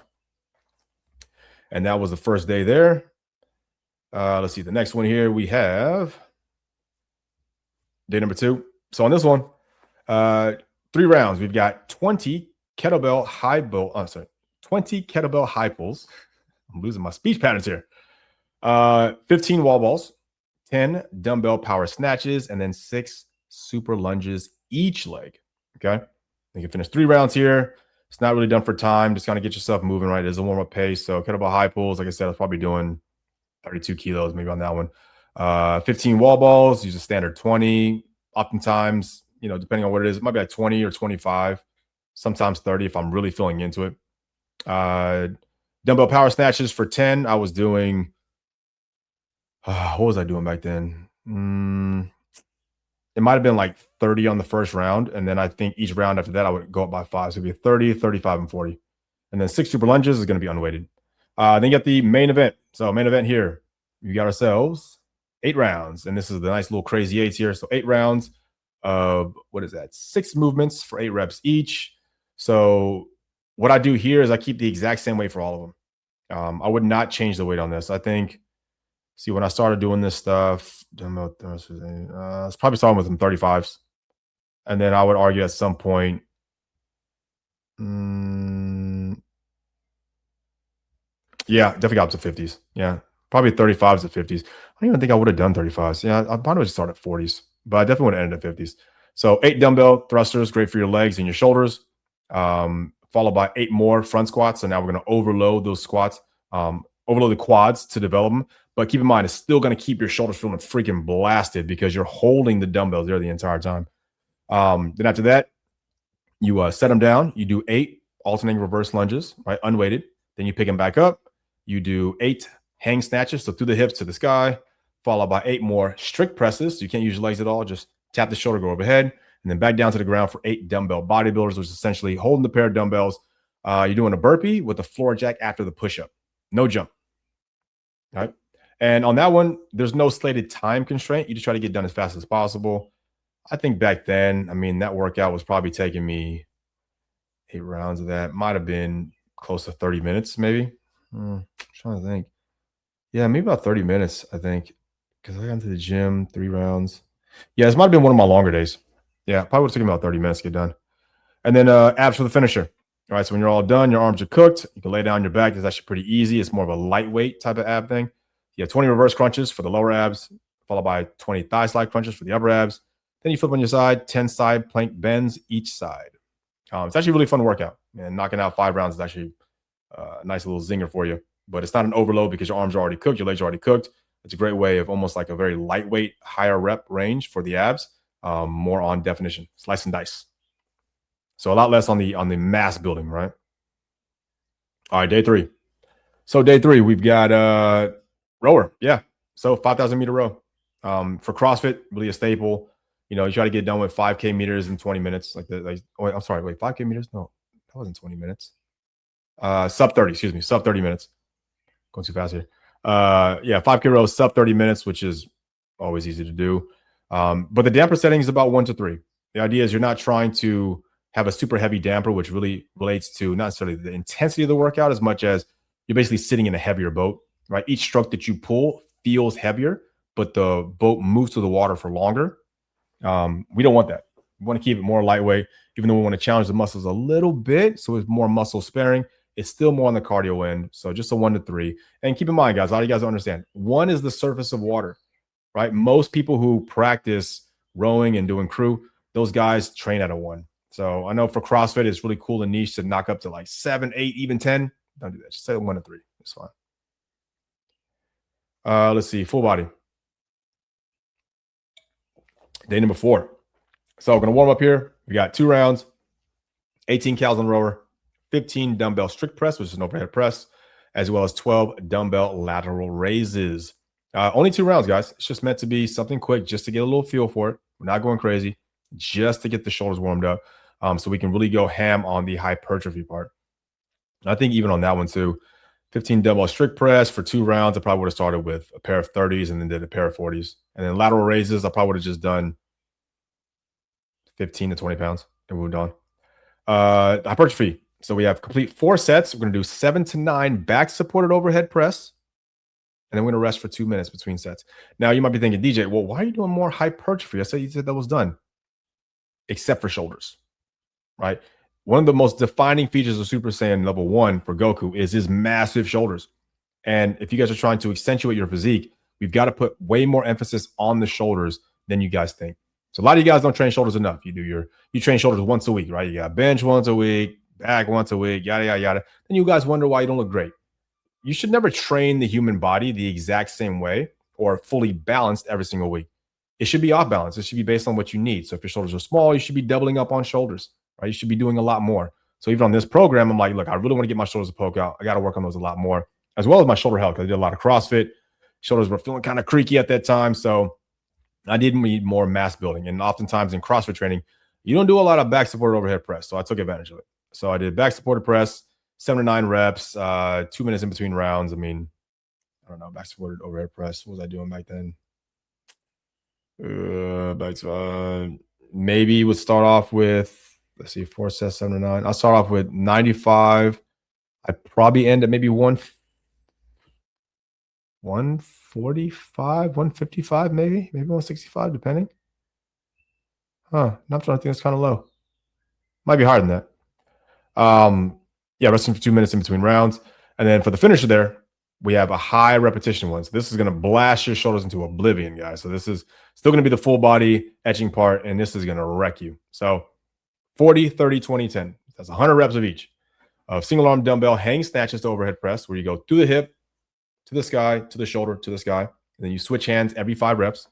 And that was the first day there. Let's see, the next one here we have day number 2. So on this one, 3 rounds. We've got 20 kettlebell high pull. 20 kettlebell high pulls. I'm losing my speech patterns here. 15 wall balls, 10 dumbbell power snatches, and then 6 super lunges each leg. Okay. You can finish 3 rounds here. It's not really done for time. Just kind of get yourself moving, right? There's a warm-up pace. So kettlebell high pulls, like I said, I was probably doing 32 kilos maybe on that one. 15 wall balls, use a standard 20. Oftentimes, depending on what it is, it might be like 20 or 25, sometimes 30 if I'm really feeling into it. Dumbbell power snatches for 10. I was doing, what was I doing back then? It might have been like 30 on the first round. And then I think each round after that, I would go up by 5. So it'd be 30, 35, and 40. And then 6 super lunges is going to be unweighted. Then you got the main event. So main event here, we got ourselves 8 rounds. And this is the nice little crazy 8s here. So 8 rounds of, 6 movements for 8 reps each. So what I do here is I keep the exact same weight for all of them. I would not change the weight on this. I think, when I started doing this stuff, it's probably starting with some 35s. And then I would argue at some point, yeah, definitely got up to 50s. Yeah, probably 35s to 50s. I don't even think I would have done 35s. Yeah, I probably would start at 40s, but I definitely would have ended at 50s. So 8 dumbbell thrusters, great for your legs and your shoulders, followed by 8 more front squats. So now we're going to overload those squats, overload the quads to develop them. But keep in mind, it's still going to keep your shoulders feeling freaking blasted because you're holding the dumbbells there the entire time. Then after that, you set them down. You do 8 alternating reverse lunges, right, unweighted. Then you pick them back up. You do 8 hang snatches, so through the hips to the sky, followed by 8 more strict presses. So you can't use your legs at all. Just tap the shoulder, go overhead, and then back down to the ground for 8 dumbbell bodybuilders, which is essentially holding the pair of dumbbells. You're doing a burpee with a floor jack after the push-up. No jump. All right. And on that one, there's no slated time constraint. You just try to get done as fast as possible. I think back then, that workout was probably taking me 8 rounds of that. Might have been close to 30 minutes, maybe. I'm trying to think. Yeah, maybe about 30 minutes, I think. Because I got into the gym, 3 rounds. Yeah, this might have been one of my longer days. Yeah, probably would have taken about 30 minutes to get done. And then abs for the finisher. All right, so when you're all done, your arms are cooked. You can lay down your back. It's actually pretty easy. It's more of a lightweight type of ab thing. You have 20 reverse crunches for the lower abs, followed by 20 thigh slide crunches for the upper abs. Then you flip on your side, 10 side plank bends each side. It's actually a really fun workout. And knocking out 5 rounds is actually a nice little zinger for you. But it's not an overload because your arms are already cooked, your legs are already cooked. It's a great way of almost like a very lightweight, higher rep range for the abs, more on definition, slice and dice. So a lot less on the mass building, right? All right, day 3. So day 3, we've got rower. Yeah. So 5,000 meter row. For CrossFit, really a staple. You try to get done with 5K meters in 20 minutes. I'm sorry, wait, 5K meters? No, that wasn't 20 minutes. Sub 30 minutes. Going too fast here. 5K row, sub 30 minutes, which is always easy to do. But the damper setting is about 1 to 3. The idea is you're not trying to have a super heavy damper, which really relates to not necessarily the intensity of the workout as much as you're basically sitting in a heavier boat, right? Each stroke that you pull feels heavier, but the boat moves through the water for longer. We don't want that. We want to keep it more lightweight, even though we want to challenge the muscles a little bit. So it's more muscle sparing. It's still more on the cardio end. So just a 1 to 3. And keep in mind, guys, a lot of you guys don't understand. 1 is the surface of water, right? Most people who practice rowing and doing crew, those guys train at a 1. So I know for CrossFit, it's really cool and niche to knock up to like 7, 8, even 10. Don't do that. Just say 1 to 3. It's fine. Let's see. Full body. Day number 4. So we're going to warm up here. We got 2 rounds, 18 cals on the rower, 15 dumbbell strict press, which is an overhead press, as well as 12 dumbbell lateral raises. Only 2 rounds, guys. It's just meant to be something quick just to get a little feel for it. We're not going crazy, just to get the shoulders warmed up so we can really go ham on the hypertrophy part. And I think even on that one too, 15 dumbbell strict press for 2 rounds, I probably would have started with a pair of 30s and then did a pair of 40s. And then lateral raises, I probably would have just done 15 to 20 pounds and moved on. Hypertrophy. So we have complete 4 sets. We're going to do 7 to 9 back supported overhead press. And then we're going to rest for 2 minutes between sets. Now you might be thinking, DJ, well, why are you doing more hypertrophy? I said you said that was done. Except for shoulders, right? One of the most defining features of Super Saiyan level 1 for Goku is his massive shoulders. And if you guys are trying to accentuate your physique, we've got to put way more emphasis on the shoulders than you guys think. So a lot of you guys don't train shoulders enough. You train shoulders once a week, right? You got bench once a week, back once a week, yada, yada, yada. Then you guys wonder why you don't look great. You should never train the human body the exact same way or fully balanced every single week. It should be off balance. It should be based on what you need. So if your shoulders are small, you should be doubling up on shoulders, right? You should be doing a lot more. So even on this program, I'm like, look, I really want to get my shoulders to poke out. I got to work on those a lot more, as well as my shoulder health, because I did a lot of CrossFit. Shoulders were feeling kind of creaky at that time. So I did need more mass building. And oftentimes in CrossFit training, you don't do a lot of back supported overhead press. So I took advantage of it. So I did back supported press, 7 to 9 reps, 2 minutes in between rounds. I mean, I don't know, back supported overhead press. What was I doing back then? Maybe would start off with, let's see, 4 sets, 7 to 9. I'll start off with 95. I'd probably end at maybe 145, 155, maybe 165, depending. I'm trying to think that's kind of low. Might be higher than that. Yeah, resting for 2 minutes in between rounds. And then for the finisher there, we have a high repetition one. So this is going to blast your shoulders into oblivion, guys. So this is still going to be the full body etching part, and this is going to wreck you. So 40, 30, 20, 10. That's 100 reps of each. Of single arm dumbbell hang snatches to overhead press, where you go through the hip, to the sky, to the shoulder, to the sky. And then you switch hands every 5 reps,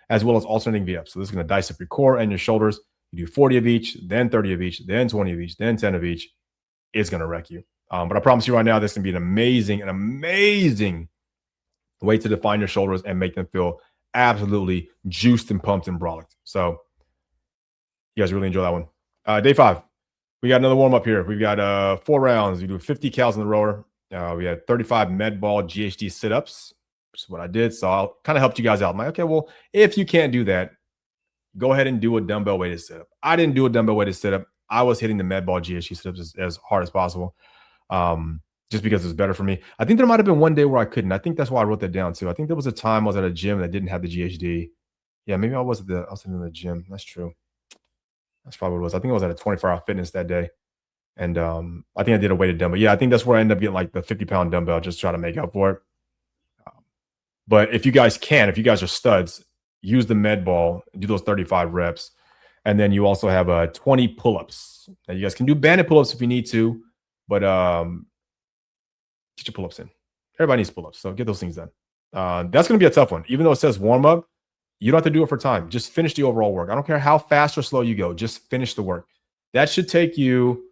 as well as alternating V-ups. So this is going to dice up your core and your shoulders. You do 40 of each, then 30 of each, then 20 of each, then 10 of each. It's going to wreck you. But I promise you right now, this is going to be an amazing way to define your shoulders and make them feel absolutely juiced and pumped and brolicked. So you guys really enjoy that one. Day 5, we got another warm up here. We've got 4 rounds. We do 50 cals on the rower. We had 35 med ball GHD sit-ups, which is what I did. So I'll kind of helped you guys out. I'm like, okay, well, if you can't do that, go ahead and do a dumbbell weighted sit-up. I didn't do a dumbbell weighted sit-up. I was hitting the med ball GHD sit-ups as hard as possible. Just because it's better for me. I think there might have been one day where I couldn't. I think that's why I wrote that down too. I think there was a time I was at a gym that didn't have the GHD. Yeah, maybe I was in the gym. That's true. That's probably what it was. I think I was at a 24-hour fitness that day. And I think I did a weighted dumbbell. Yeah, I think that's where I ended up getting like the 50-pound dumbbell, just trying to make up for it. But if you guys are studs, use the med ball, do those 35 reps. And then you also have 20 pull-ups. Now you guys can do banded pull-ups if you need to, but get your pull-ups in. Everybody needs pull-ups, so get those things done. That's going to be a tough one. Even though it says warm-up, you don't have to do it for time. Just finish the overall work. I don't care how fast or slow you go. Just finish the work. That should take you,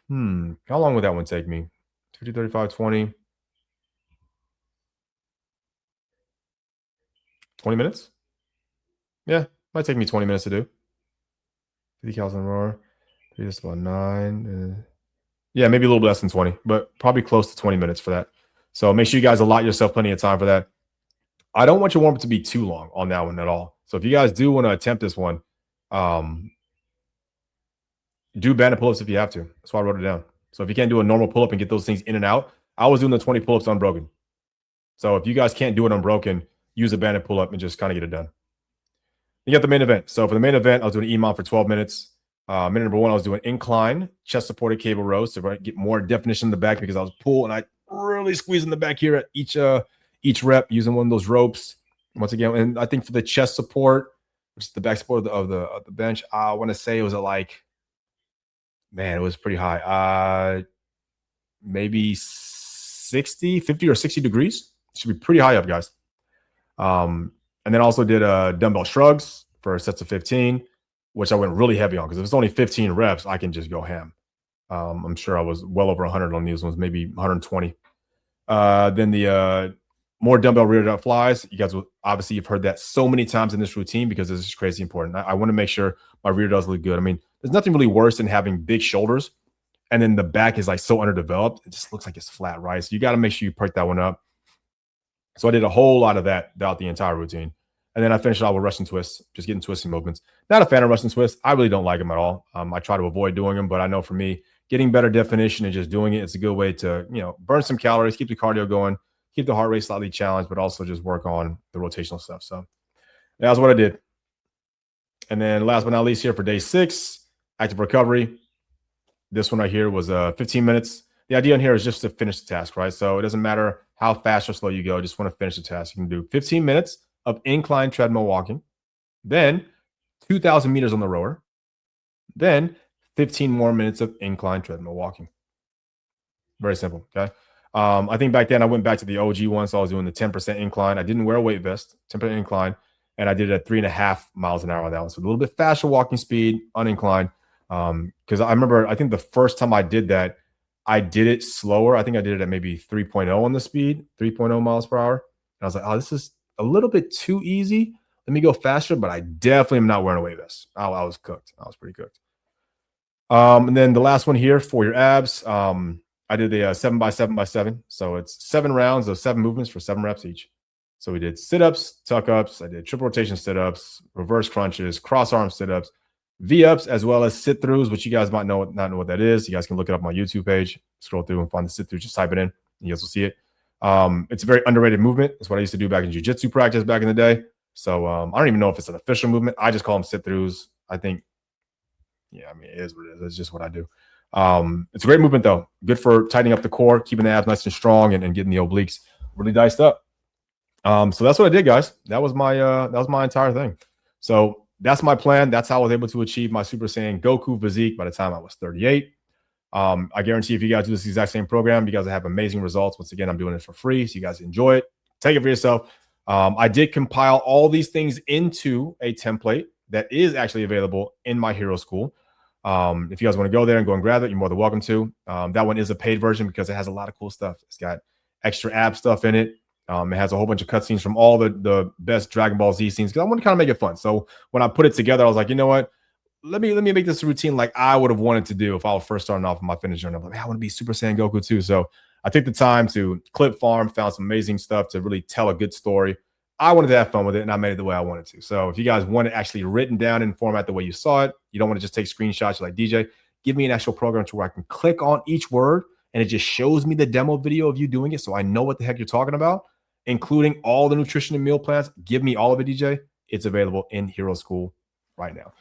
how long would that one take me? 50, 35, 20. 20 minutes? Yeah, might take me 20 minutes to do. 50 cals on rower. That's about 9. Yeah, maybe a little less than 20, but probably close to 20 minutes for that. So make sure you guys allot yourself plenty of time for that. I don't want your warm-up to be too long on that one at all. So if you guys do want to attempt this one, Do banded pull-ups if you have to. That's why I wrote it down. So if you can't do a normal pull-up and get those things in and out, I was doing the 20 pull-ups unbroken. So if you guys can't do it unbroken, use a banded pull-up and just kind of get it done. You got the main event. So for the main event, I was doing EMOM for 12 minutes. Minute number one, I was doing incline, chest supported cable rows to get more definition in the back because I was pulling and I really squeezing the back here at each rep using one of those ropes. Once again, and I think for the chest support, which is the back support of the bench, I want to say it was at like, man, it was pretty high. Maybe 60, 50 or 60 degrees. It should be pretty high up, guys. And then also did dumbbell shrugs for sets of 15, which I went really heavy on because if it's only 15 reps, I can just go ham. I'm sure I was well over 100 on these ones, maybe 120. Then the more dumbbell rear delt flies. You guys will obviously you've heard that so many times in this routine because this is crazy important. I want to make sure my rear delts look good. I mean, there's nothing really worse than having big shoulders and then the back is like so underdeveloped. It just looks like it's flat, right? So you got to make sure you perk that one up. So I did a whole lot of that throughout the entire routine. And then I finished it out with Russian twists, just getting twisting movements. Not a fan of Russian twists. I really don't like them at all. I try to avoid doing them, but I know for me, getting better definition and just doing it, it's a good way to, burn some calories, keep the cardio going, keep the heart rate slightly challenged, but also just work on the rotational stuff. So that's what I did. And then last but not least here for day 6, active recovery. This one right here was 15 minutes. The idea in here is just to finish the task, right? So it doesn't matter how fast or slow you go. Just want to finish the task. You can do 15 minutes of incline treadmill walking, then 2,000 meters on the rower, then 15 more minutes of incline treadmill walking. Very simple, okay? I think back then I went back to the OG one, so I was doing the 10% incline. I didn't wear a weight vest, 10% incline, and I did it at 3.5 miles an hour on that one. So a little bit faster walking speed on incline. Because I remember, I think the first time I did that, I did it slower. I think I did it at maybe 3.0 on the speed, 3.0 miles per hour. And I was like, oh, this is a little bit too easy. Let me go faster, but I definitely am not wearing a weight vest. I was cooked. I was pretty cooked. And then the last one here for your abs, I did the 7x7x7. So it's 7 rounds of 7 movements for 7 reps each. So we did sit-ups, tuck-ups. I did triple rotation sit-ups, reverse crunches, cross-arm sit-ups, V-ups, as well as sit-throughs, which you guys might not know what that is. You guys can look it up on my YouTube page. Scroll through and find the sit-through. Just type it in. You guys will see it. It's a very underrated movement. It's what I used to do back in jiu-jitsu practice back in the day. So I don't even know if it's an official movement. I just call them sit-throughs. I think, yeah, I mean, it is what it is. It's just what I do. It's a great movement, though. Good for tightening up the core, keeping the abs nice and strong, and getting the obliques really diced up. So that's what I did, guys. That was my entire thing. So that's my plan. That's how I was able to achieve my Super Saiyan Goku physique by the time I was 38. I guarantee if you guys do this exact same program, you guys will have amazing results. Once again, I'm doing it for free, so you guys enjoy it. Take it for yourself. I did compile all these things into a template that is actually available in my Hero School. If you guys want to go there and go and grab it, you're more than welcome to. That one is a paid version because it has a lot of cool stuff. It's got extra ab stuff in it. It has a whole bunch of cutscenes from all the best Dragon Ball Z scenes because I want to kind of make it fun. So when I put it together, I was like, you know what? Let me make this routine like I would have wanted to do if I was first starting off in my fitness journey. I'm like, man, I want to be Super Saiyan Goku too. So I took the time to clip farm, found some amazing stuff to really tell a good story. I wanted to have fun with it, and I made it the way I wanted to. So if you guys want it actually written down in format the way you saw it, you don't want to just take screenshots. You're like, DJ, give me an actual program to where I can click on each word, and it just shows me the demo video of you doing it so I know what the heck you're talking about, including all the nutrition and meal plans. Give me all of it, DJ. It's available in Hero School right now.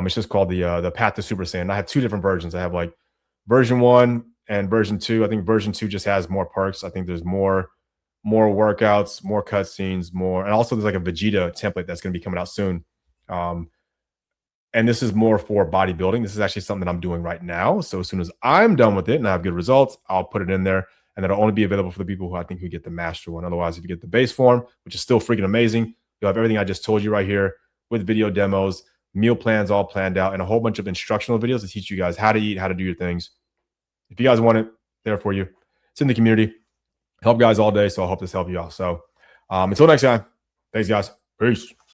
It's just called the Path to Super Saiyan. I have 2 different versions. I have like version 1 and version 2. I think version 2 just has more perks. I think there's more workouts, more cutscenes, and also there's like a Vegeta template that's going to be coming out soon. And this is more for bodybuilding. This is actually something that I'm doing right now. So as soon as I'm done with it and I have good results, I'll put it in there. And that'll only be available for the people who I think who get the master one. Otherwise, if you get the base form, which is still freaking amazing, you'll have everything I just told you right here with video demos, meal plans all planned out, and a whole bunch of instructional videos to teach you guys how to eat, how to do your things. If you guys want it, there for you. It's in the community. Help guys all day, so I hope this helped you out. So until next time, thanks, guys. Peace.